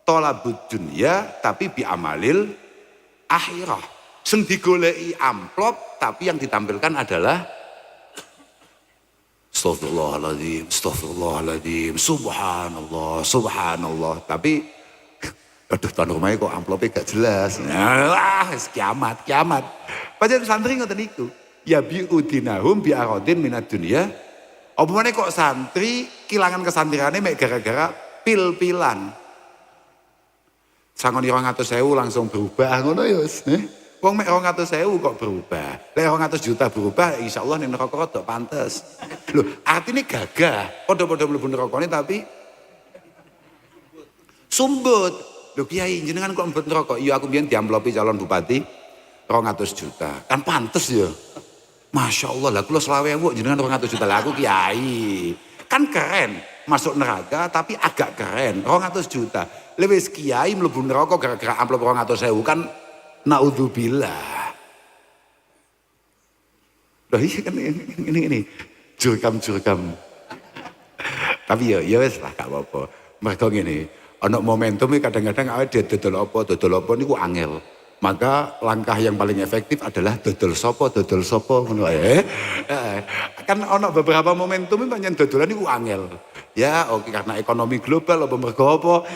talabud dunya tapi bi amalil akhirah. Sing digoleki amplop tapi yang ditampilkan adalah Astagfirullahaladzim, astagfirullahaladzim, subhanallah. Tapi aduh tuan rumahnya kok amplopnya gak jelas. Wah, kiamat. Padahal santri ngoten niku. Ya bi'udinahum bi'aradin minad dunya. Apa meneh kok santri kilangan kesantriane mek gara-gara pil-pilan. Sangon 200.000 langsung berubah ngono ya wis. Wong mek 200.000 kok berubah. Lek 200 juta berubah insyaallah ning neraka rada pantes. Lho, artine gagah. Padha-padha mlebu nerakane tapi sumbut. Lho Kiai jenengan kok mlebu neraka? Iya aku biyen diamplopi calon bupati 200 juta. Kan pantes ya. Masya Allah lah kula 20.000 jenengan 200 juta lah aku kiai. Kan keren, masuk neraka tapi agak keren, 200 juta. Lewis kiai mlebu neraka gara-gara amplop 200.000 kan naudzubillah. Loh iya kan ini jurkam. Tapi ya wis lah gak apa-apa. Mergo ngene, ana momentum kadang-kadang awake dodol apa niku angel. Maka langkah yang paling efektif adalah dodol sopo ngono ae. Kan ana beberapa momentum pancen dodolan niku angel. Ya oke karena ekonomi global apa mergo apa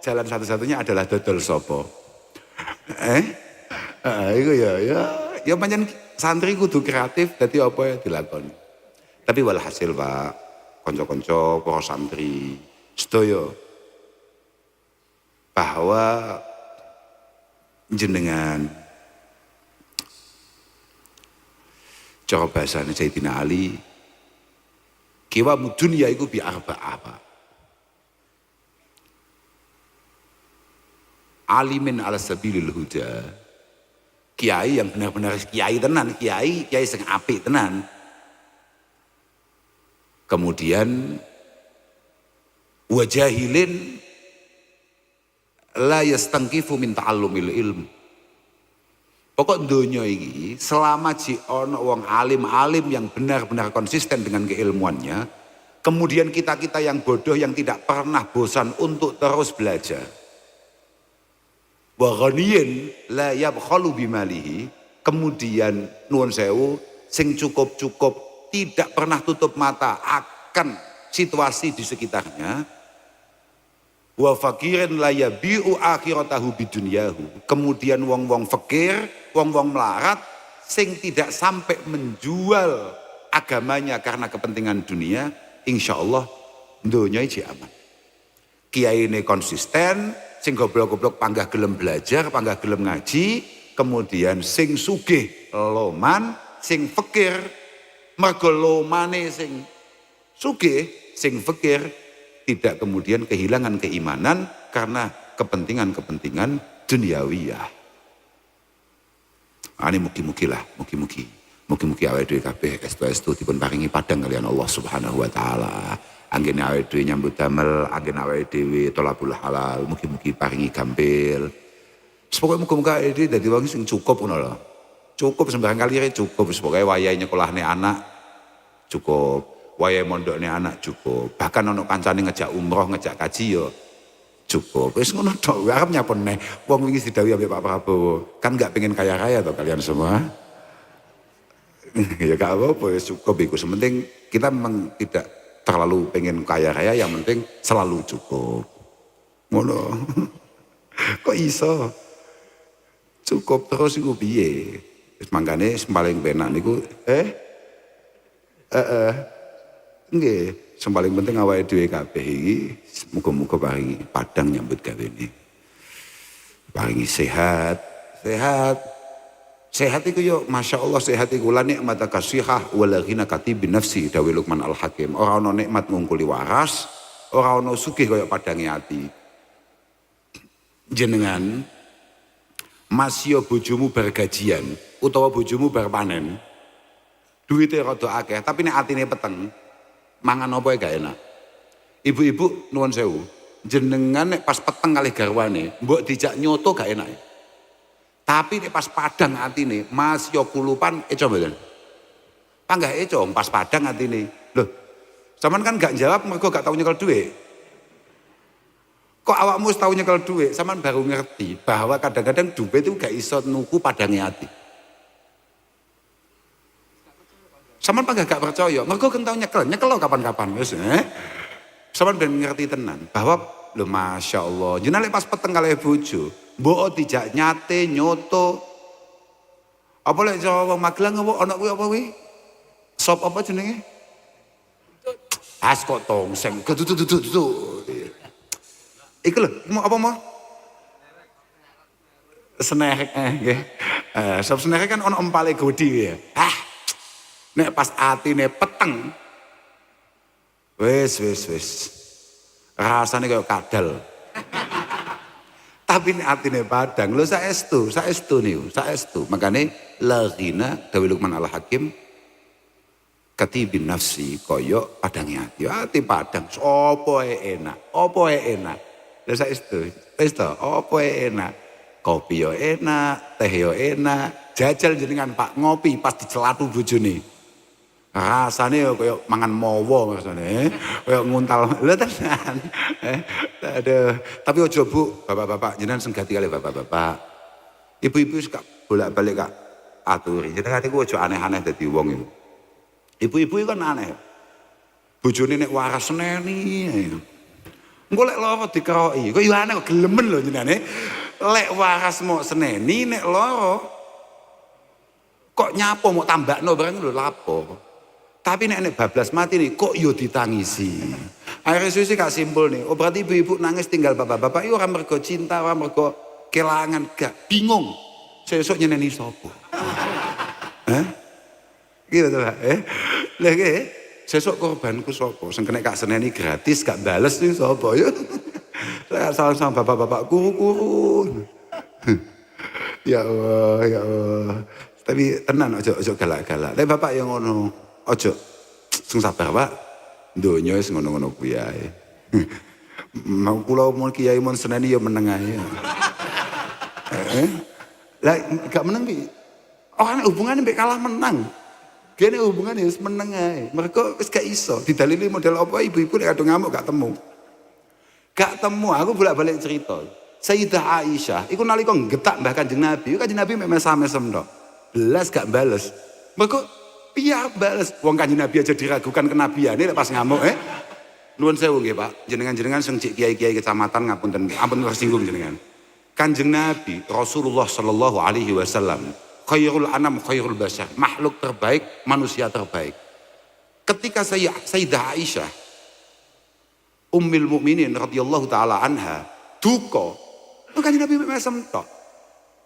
jalan satu-satunya adalah dodol sopo. Iku ya pancen santri kudu kreatif dadi apa ya dilakoni. Tapi walhasil Pak, kanca-kanca para santri sedaya bahwa jenengan cara bahasane Sayyidina Ali kiwa dunya iku bi arba'ah alimin ala sabilil huda, kiai yang benar-benar kiai tenan, kiai sing apik tenan, kemudian wajahilin la yastangkifu min ta'allumil ilm. Pokok donya iki selama ji ana wong alim-alim yang benar-benar konsisten dengan keilmuannya, kemudian kita-kita yang bodoh yang tidak pernah bosan untuk terus belajar. Wa ghaniyin la yabkhalu bimalihi, kemudian nuwun sewu sing cukup-cukup tidak pernah tutup mata akan situasi di sekitarnya. Wa fakirin la yabi'u akhiratahu bidunyahu, kemudian wong-wong fakir, wong-wong melarat sing tidak sampai menjual agamanya karena kepentingan dunia, insyaallah dunia iki aman. Kiai ini konsisten, sing goblok-goblok panggah gelem belajar, panggah gelem ngaji, kemudian sing sugih loman, sing fakir mergo lomane sing sugih, sing fakir tidak kemudian kehilangan keimanan karena kepentingan-kepentingan duniawiyah. Ini mugi awake dhewe kabeh estu dipun paringi padang kalian Allah Subhanahu wa taala. Anggene awake dhewe nyambut damel, anggene awake dhewe tholabul halal, mugi-mugi paringi gampil. Pokoke muga-muga awake dhewe dadi wong sing cukup ngono lho. Cukup sembarang kali cukup, pokoke wayahe nyekolahne anak cukup. Wayahe mondokne anak cukup, bahkan ono kancane ngejak umroh, ngejak kaji yo cukup. Wis ngono tok, arep nyapon neh. Wong wingi didhawuhi ambek Pak Prabowo, kan enggak pengen kaya raya toh kalian semua. Ya gak apa-apa, ya cukup iku. Sementing kita memang tidak terlalu pengen kaya raya, yang penting selalu cukup. Ngono. Kok iso? Cukup terus iku piye? Wis mangkane paling penak niku nggih, sing paling penting awake dhewe kabeh iki muga-muga paringi padang nyambut gawene. Paringi sehat. Sehat iku yo masyaallah sehat iku la nikmataka sihah wala ghina katibin nafsi dawe Luqman Al-Hakim. Ora ana nikmat ngungkuli waras, ora ana sugih kaya padange ati. Jenengan masya bojomu bar gajian utawa bojomu bar panen. Duite rada akeh, tapi nek atine peteng mangan apa gak enak. Ibu-ibu nuwun sewu, jenengan nek pas peteng kalih garwane, mbok dijak nyoto gak enak. Tapi nek pas padang atine, Mas yo kulupan eco mboten. Panggah eco pas padang atine. Loh, sampean kan gak jawab mergo gak tau nyekel dhuwit. Kok awakmu wis tau nyekel dhuwit, sampean baru ngerti bahwa kadang-kadang dhuwit itu gak iso nuku padange ati. Sampeyan panggah gak percaya, mergo kan tau nyekel kapan-kapan wis Sampeyan ben ngerti tenan bahwa lho Masya Allah, jenenge pas peteng kalih bojo, mbok dijak nyate nyoto. Apa lek Jawa Magelang apa ana kuwi apa kuwi? Sop apa jenenge? As kok tongseng, gedu. Iku lho, apa mau? Senek nggih. Sop senek kan ana empale godi ya. Nek pas atine peteng, wis. Rasane kayak kadal. Tapi nek atine padang, lho saestu niku, saestu. Makane la ghina dawe Luqman Al-Hakim, Katibin nafsi koyo padange ati. Ati padang sapa enak, apa enak. Lah saestu, wis to, apa enak. Kopi yo enak, teh yo enak. Jajal jenengan Pak ngopi pas dicelatu bojone. Rasane yo koyo mangan mawa rasane. Koyo nguntal. Lha tenan. Aduh, tapi ojo Bu, bapak-bapak jenengan senggati kali bapak-bapak. Ibu-ibu suka bolak-balik Kak aturi. Jenengan iku ojo aneh-aneh dadi wong iku. Ibu-ibu kan aneh. Bojone nek waras seneni. Engko lek lara dikeroki. Kok yo aneh kok gelemen lho jenenge. Lek waras mau seneni nek lara kok nyapo mau tambakno barang lho lapo. Tapi nek bablas mati nih kok yo ditangisi. Akhirnya susi Kak simpul nih. Oh berarti ibu-ibu nangis tinggal bapak-bapak. Iya orang mergo cinta, orang mergo kelangan gak bingung. Sesuk nyeneni sapa? Hah? Gitu tuh Pak. Lagi sesuk korbanku sapa? Sing kena Kak seneni gratis gak bales nih sapa ya? Saya salah sama bapak-bapak kuru-kuru. Ya Allah, ya Allah. Tapi tenan ojo galak-galak. Tapi bapak yang ngono, ojo sing sabar Pak. Donya wis ngono-ngono kuwi ae. Mau kula mun kiai mun seneni ya meneng ae. Lah gak meneng ki. Orang hubungannya mbek kalah menang. Kene hubungannya wis meneng ae. Mergo wis gak iso didalili model apa ibu-ibu nek ado ngamuk gak temu. Gak temu, aku bolak-balik cerita. Sayyidah Aisyah, iku nalika getak Mbah Kanjeng Nabi, Kanjeng Nabi mek mesam-mesem tok. Belas gak bales. Mergo piye bales? Wong Kanjeng Nabi aja diragukan kenabiane pas ngamuk Nuwun sewu nggih Pak, jenengan-jenengan sing cik kiai-kiai kecamatan ngapunten, ampun tersinggung jenengan. Kanjeng Nabi Rasulullah sallallahu alaihi wasallam, khairul anam khairul bashar, makhluk terbaik, manusia terbaik. Ketika Sayyidah Aisyah Ummul Mukminin radhiyallahu taala anha duka, Kanjeng Nabi mesem tok.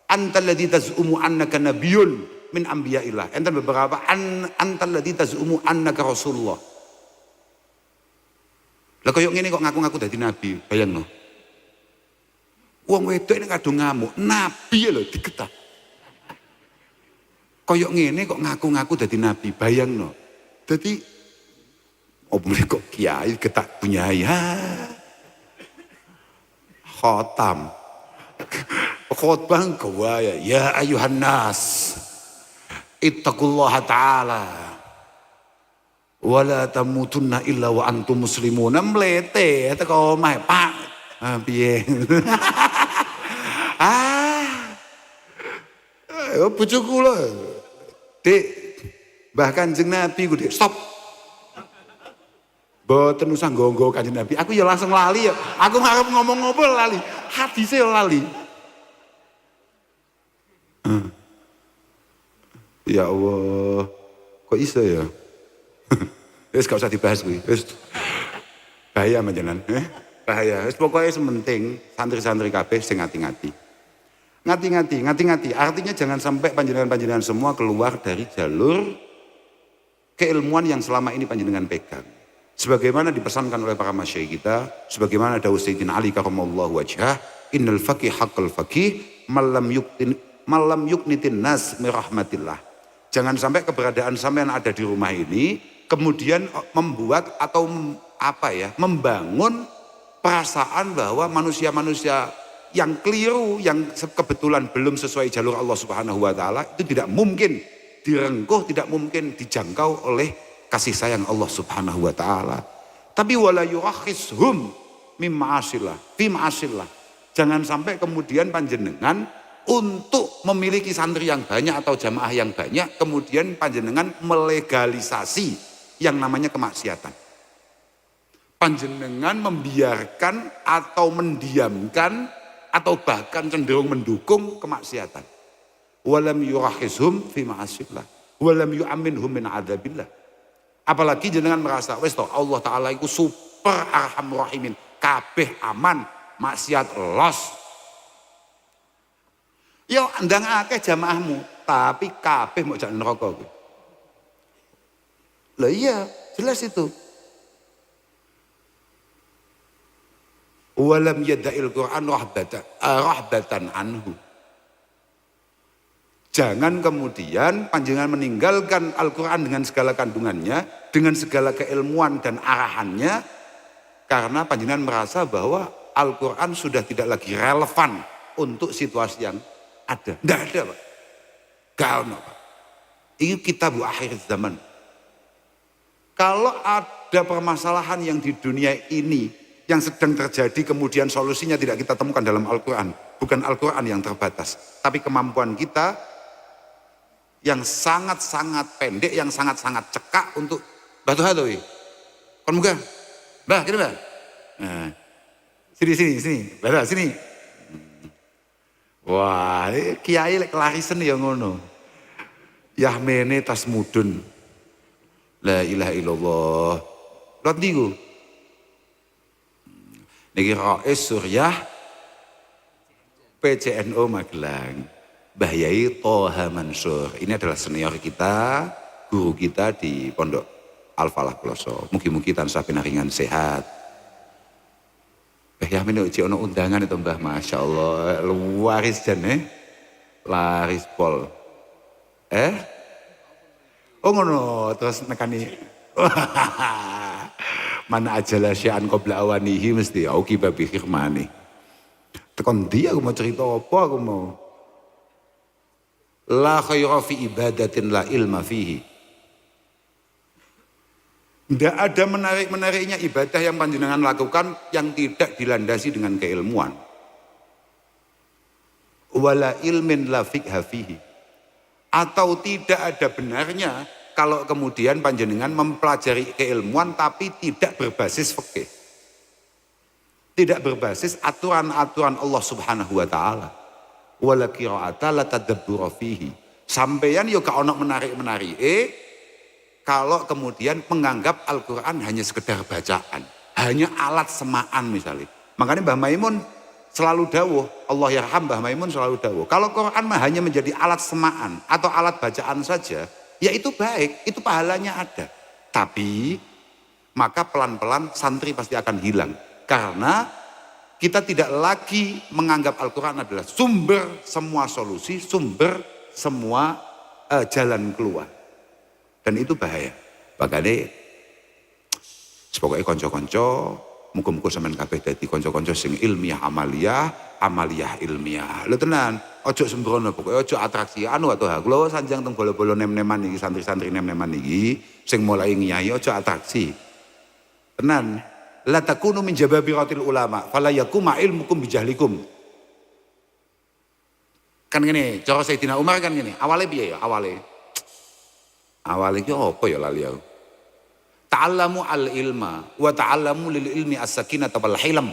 Antal ladzi tazumu annaka nabiyyun min anbiya'illah. Enten beberapa antal ladzi tazumu annaka rasulullah. Lah koyo ngene kok ngaku-ngaku dadi nabi, bayangno. Wong wedok nek kadung ngamuk, nabi lho digetah. Koyo ngene kok ngaku-ngaku dadi nabi, bayangno. Dadi oh kok kiai getak punyai khotam khotbah gua ya ayuhan nas ittaqullaha ta'ala wala tamutunna illa wa antum muslimun. Mlete teko omah Pak piye bojoku lho Dik Mbah Kanjeng Nabi ku Dik stop. Boten usah nggo-nggo Kanjeng Nabi. Aku ya langsung lali ya. Aku ngarep ngomong ngopo lali. Hadise lali. Ya Allah. Kok iso ya? Wis gak usah dibahas kuwi. Wis bahaya menjenan, bahaya. Wis pokoke sementing santri-santri kabeh sing ngati-ngati. Ngati-ngati. Artinya jangan sampai panjenengan-panjenengan semua keluar dari jalur keilmuan yang selama ini panjenengan pegang. Sebagaimana dipesankan oleh para masyayikh kita, sebagaimana dawuh Sayyidina Ali karamallahu wajhah, innal faqih haqqal faqih malam yuknitin nas mirahmatillah. Jangan sampai keberadaan sampean ada di rumah ini kemudian membuat atau membangun perasaan bahwa manusia-manusia yang keliru, yang kebetulan belum sesuai jalur Allah Subhanahu wa taala itu tidak mungkin direngkuh, tidak mungkin dijangkau oleh kasih sayang Allah Subhanahu wa taala. Tapi wala yurakhishum fi ma'asillah. Jangan sampai kemudian panjenengan untuk memiliki santri yang banyak atau jamaah yang banyak kemudian panjenengan melegalisasi yang namanya kemaksiatan. Panjenengan membiarkan atau mendiamkan atau bahkan cenderung mendukung kemaksiatan. Walam yurakhishum fi ma'asillah. Walam yu'aminhum min adzabillah. Apalagi jenengan merasa wis toh Allah taala iku super arhamur rahimin, kabeh aman, maksiat los. Yo ndang akeh jamaahmu, tapi kabeh mau jak neraka kuwi. Lah iya, jelas itu. Walam yada'il Qur'an rahbatan anhu. Jangan kemudian panjenengan meninggalkan Al-Quran dengan segala kandungannya, dengan segala keilmuan dan arahannya, karena panjenengan merasa bahwa Al-Quran sudah tidak lagi relevan untuk situasi yang ada. Tidak ada, Pak. Gak ada, Pak. Ini kitab akhir zaman. Kalau ada permasalahan yang di dunia ini yang sedang terjadi, kemudian solusinya tidak kita temukan dalam Al-Quran. Bukan Al-Quran yang terbatas, tapi kemampuan kita yang sangat-sangat pendek, yang sangat-sangat cekak untuk batu hatoi. Kon muka, bah, kira bah. Nah, sini, bah, sini. Wah, kiai lek kelarisan ya ngono. Yahmene tas mudun. La ilaha illallah. Lot niku. Niki Rais Suryah PCNO Magelang. Mbah Yai Toha Mansur. Ini adalah senior kita, guru kita di Pondok Al-Falah Ploso. Mugi-mugi tansah pinaringan sehat. Mbah Yahmin uji ono undangan itu Mbah, Masya Allah. Luaris jan laris pol. Oh ngono, terus nekani. Mana ajalah sya'an qabla awanihi mesti auki babi khirmani. Tekan dia aku mau cerita apa aku mau. La khaira fi ibadatin la ilma fihi. Tidak ada menarik-menariknya ibadah yang panjenengan lakukan yang tidak dilandasi dengan keilmuan. Wala ilmin la fiqha fihi. Atau tidak ada benarnya kalau kemudian panjenengan mempelajari keilmuan tapi tidak berbasis fikih. Tidak berbasis aturan-aturan Allah Subhanahu wa taala. Wala qira'ata la tadabbura fihi. Sampeyan yo gak ono menarik-menarik kalau kemudian menganggap Al-Qur'an hanya sekedar bacaan, hanya alat semaan misalnya. Makanya Mbah Maimun selalu dawuh, Allah yarham Mbah Maimun selalu dawuh, kalau Quran mah hanya menjadi alat semaan atau alat bacaan saja, ya itu baik, itu pahalanya ada. Tapi maka pelan-pelan santri pasti akan hilang karena kita tidak lagi menganggap Al-Quran adalah sumber semua solusi, sumber semua jalan keluar. Dan itu bahaya. Makanya pokoknya konco-konco, muga-muga sampean kabeh dadi konco-konco sing ilmiah amaliyah, amaliyah ilmiah. Lho tenan, ojo sembrono pokoknya ojo atraksi anu atau hak. Lho sanjang teng bolo-bolo nem-neman iki, santri-santri nem-neman iki sing mulai ngiyai ojo atraksi. Tenan, la takunu min jababiratil ulama, fala yakuma ilmukum bijahlikum. Kan ngene, cara Sayyidina Umar kan ngene, awale piye ya awale? Awale iki apa ya lali aku. Ta'allamu al-ilma wa ta'allamu lil ilmi as-sakinata wal hilm.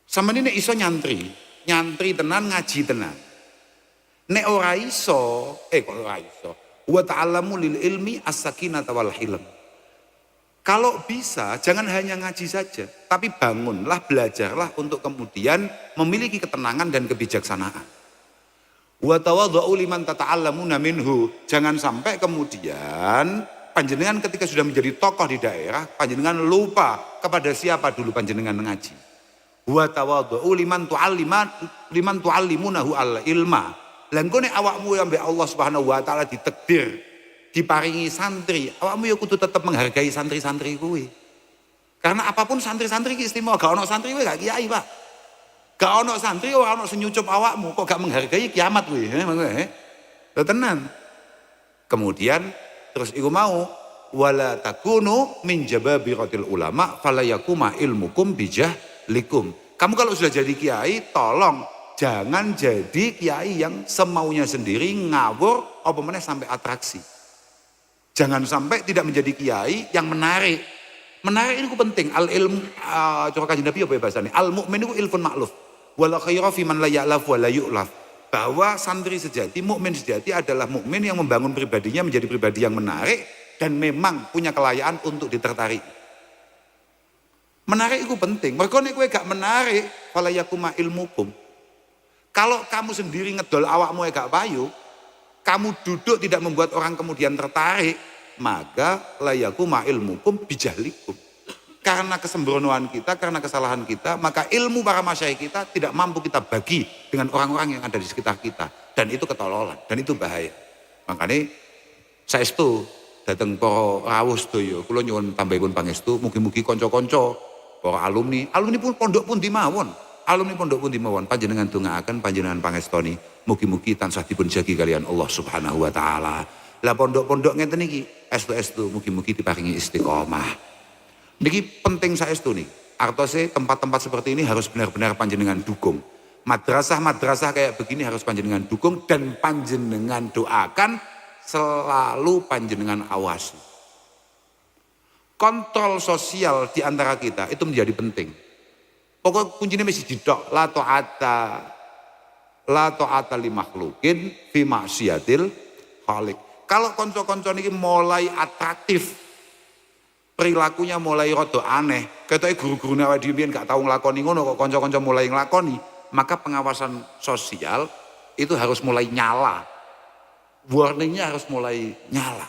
Sampeyan nek iso nyantri tenan ngaji tenan. Nek ora iso, kok ora iso. Wa ta'allamu lil ilmi as-sakinata wal hilm. Kalau bisa jangan hanya ngaji saja, tapi bangunlah, belajarlah untuk kemudian memiliki ketenangan dan kebijaksanaan. Wa tawadhu'u liman tata'allamuna minhu. Jangan sampai kemudian panjenengan ketika sudah menjadi tokoh di daerah, panjenengan lupa kepada siapa dulu panjenengan ngaji. Wa tawadhu'u liman tu'allimunahu al-ilma. Lah engko nek awakmu ambek Allah Subhanahu wa taala ditakdir, diparingi santri, awakmu ya kudu tetap menghargai santri-santri kuwi. Karena apapun santri-santri ki istimewa, gak ono santri kuwi gak kiai, Pak. Gak ono santri ora ono sing nyucup awakmu, kok gak menghargai kiamat kuwi, lho tenan. Kemudian terus iku mau wala takunu min jababiratil ulama fala yakuma ilmukum bijahlikum. Kamu kalau sudah jadi kiai, tolong jangan jadi kiai yang semaunya sendiri, ngawur apa meneh sampai atraksi. Jangan sampai tidak menjadi kiai yang menarik. Menarik itu penting. Al ilmu cara kanjeng Nabi apa bahasane? Al mukmin itu ilfun ma'luf. Wala khaira fi man la ya'laf wa la yu'laf. Bahwa santri sejati, mukmin sejati adalah mukmin yang membangun pribadinya menjadi pribadi yang menarik dan memang punya kelayaan untuk ditertarik. Menarik itu penting. Mergo nek kowe gak menarik, fala yakuma ilmukum. Kalau kamu sendiri ngedol awakmu gak payu, kamu duduk tidak membuat orang kemudian tertarik, maka layakuma ilmukum bijahlikum. Karena kesembronoan kita, karena kesalahan kita, maka ilmu para masyayikh kita tidak mampu kita bagi dengan orang-orang yang ada di sekitar kita. Dan Dan itu ketololan, dan itu bahaya. Makanya saestu dateng para rawuh sedaya, kula nyuwun tambahipun pangestu, mugi-mugi kanca-kanca, para alumni pun pondok pun dimawon. Alumni pondok pun dimawon, panjenengan dongaaken, panjenengan pangestoni, mugi-mugi tansah dipun jagi kalian Allah Subhanahu wa taala. Lah pondok-pondok ngeten iki, estu-estu mugi-mugi diparingi istiqomah. Niki penting saestu nih. Artose tempat-tempat seperti ini harus benar-benar panjenengan dukung. Madrasah-madrasah kayak begini harus panjenengan dukung dan panjenengan doakan, selalu panjenengan awasi. Kontrol sosial di antara kita itu menjadi penting. Pokok kuncinya mesti didok, la ta'ata li makhlukin fi maksiatil khaliq. Kalau konco-konco niki mulai atraktif, perilakunya mulai rada aneh, ketoke guru-gurune awake dhewe gak tau nglakoni ngono kok kanca-kanca mulai nglakoni, maka pengawasan sosial itu harus mulai nyala. Warningnya harus mulai nyala.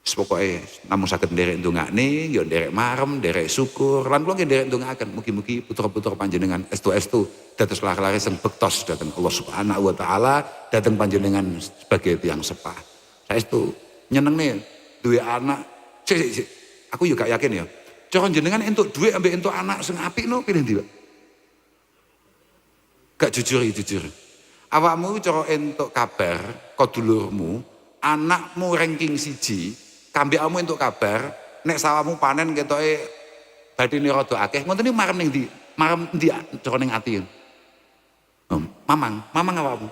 Pokoknya namun saged nderek ndongakne, ya nderek marem, nderek syukur, lan kula nggih nderek ndongaaken mugi-mugi putra-putra panjenengan estu-estu dados lare-lare sing bektos dhateng Allah Subhanahu wa taala, dhateng panjenengan sebagai tiyang sepah. Saestu nyenengne duwe anak. Sik. Aku juga gak yakin ya. Cara jenengan entuk duit ambek entuk anak sing apik no pilih ndi, Pak? Gak jujur. Awakmu cara entuk kabar kodulurmu, anakmu ranking 1, kambek kamu entuk kabar, nek sawahmu panen ketoke badine rada akeh, ngoten iki marem ning ndi? Marem ndi cara ning ati? Mamang awakmu.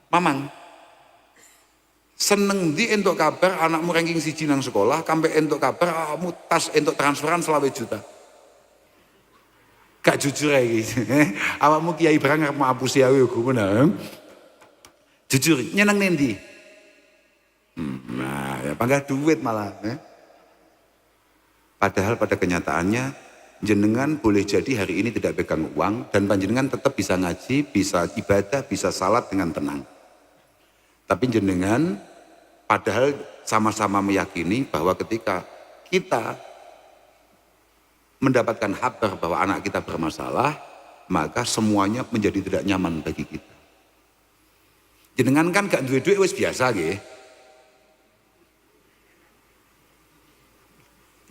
Mamang. Seneng ndi entuk kabar anakmu ranking 1 nang sekolah, kambek entuk kabar awakmu tas entuk transferan 20 juta. Gak jujur iki. Awakmu kiai barang arep ngapusi aku yo ngono. Jujur, nyeneng ndi? Nah, ya bangga duit malah. Padahal pada kenyataannya jenengan boleh jadi hari ini tidak pegang uang dan panjenengan tetap bisa ngaji, bisa ibadah, bisa salat dengan tenang. Tapi jenengan padahal sama-sama meyakini bahwa ketika kita mendapatkan kabar bahwa anak kita bermasalah, maka semuanya menjadi tidak nyaman bagi kita. Jenengan kan gak duwe-duwe wis biasa nggih.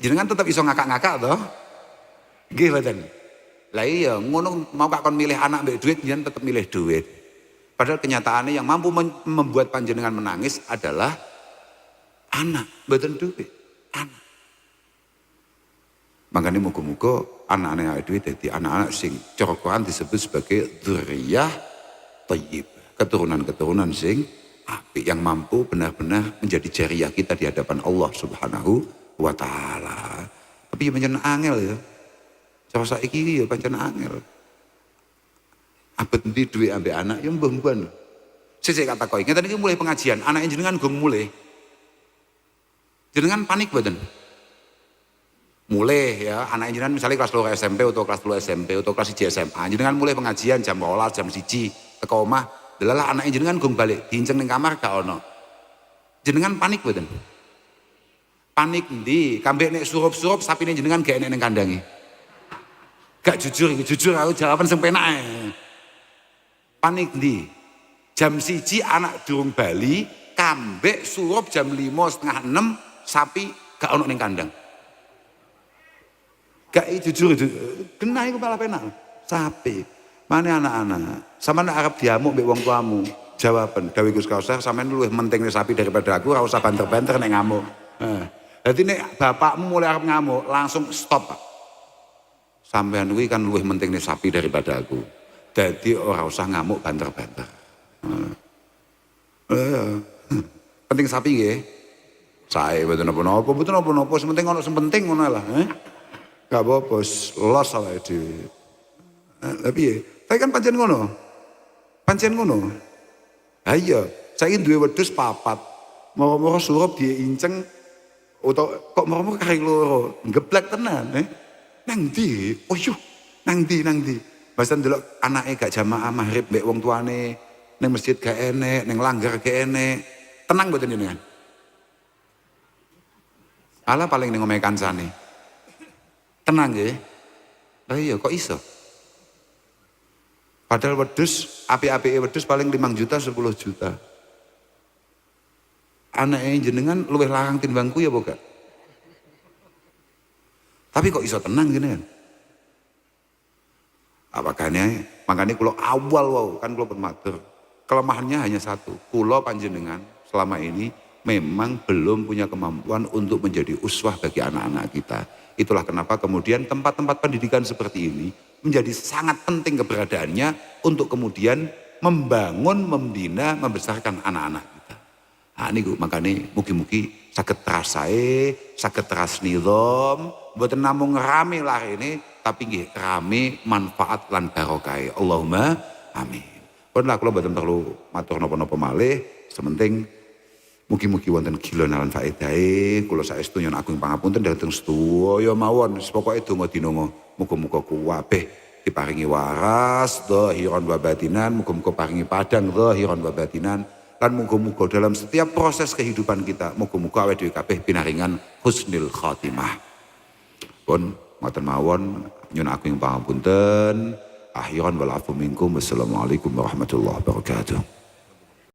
Jenengan tetap iso ngakak-ngakak toh? Nggih mboten. Lah iya ngono mau kak kon milih anak mbek duit, jenengan tetap milih duit. Padahal kenyataannya yang mampu membuat panjenengan menangis adalah anak, mboten duit, anak. Makanya muga-muga anak-anak yang duit dadi anak-anak sing cara Quran disebut sebagai dzurriyyah thayyibah, keturunan-keturunan sing apik yang mampu benar-benar menjadi jariyah kita di hadapan Allah Subhanahu wa taala. Tapi ya pancen angel ya. Cara saiki ya pancen angel. Abet ndi duwe ambek anak ya mbah-mbahan. Sik kata kowe, ngeten iki mulai pengajian, anak jenengan gong mulai. Jenengan panik mboten? Mulai ya, anak jenengan misalnya kelas 2 SMP atau kelas 2 SMP atau kelas 1 SMA, jenengan mulai pengajian jam 12, jam 1 teko omah, delalah anak jenengan gong balik, diinceng ning kamar gak ono. Jenengan panik mboten? Panik ndi? Kambek nek surup-surup sapine jenengan gak enek ning kandange. Gak jujur iki, jujur aku jawaban sing penak ae. Panik ndi? Jam 1 anak durung bali, kambek surup jam 5:30, 6 sapi gak ono ning kandang. Gak jujur genah iku malah penak. Sapi. Mana anak-anak? Sampeyan arep diamuk mbek wong tuamu. Jawaban Dawi Gus Kausar, sampeyan luwih penting sapi daripada aku, ora usah banter-banter nek ngamuk. Dadi nek bapakmu mulai arep ngamuk, langsung stop, Pak. Sampeyan kuwi kan luwih penting sapi daripada aku. Jadi orang usah ngamuk banter-banter. Penting sapi nggih. Sae mboten napa-napa, sementing ono sing penting ngono lah. Gak apa-apa, los awake dhewe. Tapi ya, tapi kan pancen ngono. Ha iya, saiki duwe wedhus 4. Moro-moro surup diinceng utawa kok moro-moro kari loro. Geblek tenan, Nang ndi? Oh yo, nang ndi? Basan delok anake gak jamaah maghrib mbek wong tuane, ning masjid gak enek, ning langgar gak enek. Tenang mboten jenengan? Ala paling ning omahe kancane. Tenang nggih? Lah iya kok iso? Padahal wedhus, api-api wedhus paling 5 juta 10 juta. Anaknya jenengan luwih larang timbangku ya bukan. Tapi kok iso tenang gini kan? Makanya kalau awal wow, kan kalau bermatur. Kelemahannya hanya satu. Kulo panjenengan selama ini memang belum punya kemampuan untuk menjadi uswah bagi anak-anak kita. Itulah kenapa kemudian tempat-tempat pendidikan seperti ini menjadi sangat penting keberadaannya untuk kemudian membangun, membina, membesarkan anak-anak kita. Nah ini makanya mugi-mugi saged terasai, saged teras nidham, mboten namung rame lah ini, tapi nggih rame manfaat lan barokah. Allahumma amin. Pun lah kula mboten perlu matur napa-napa malih, sementing mugi-mugi wonten gila lan faedahe. Kula saestu nyuwun agung pangapunten dhateng sedaya mawon. Pokoke donga dinonga muga-muga kuwabeh diparingi waras dhahiran wa batinan, muga-muga paringi padang dhahiran wa batinan. Lan muga-muga dalam setiap proses kehidupan kita muga-muga awake dhewe kabeh pinaringan husnul khotimah. Pun ngoten mawon nyuwun agung pangapunten. Akhiran wal afu minkum. Wassalamualaikum warahmatullahi wabarakatuh.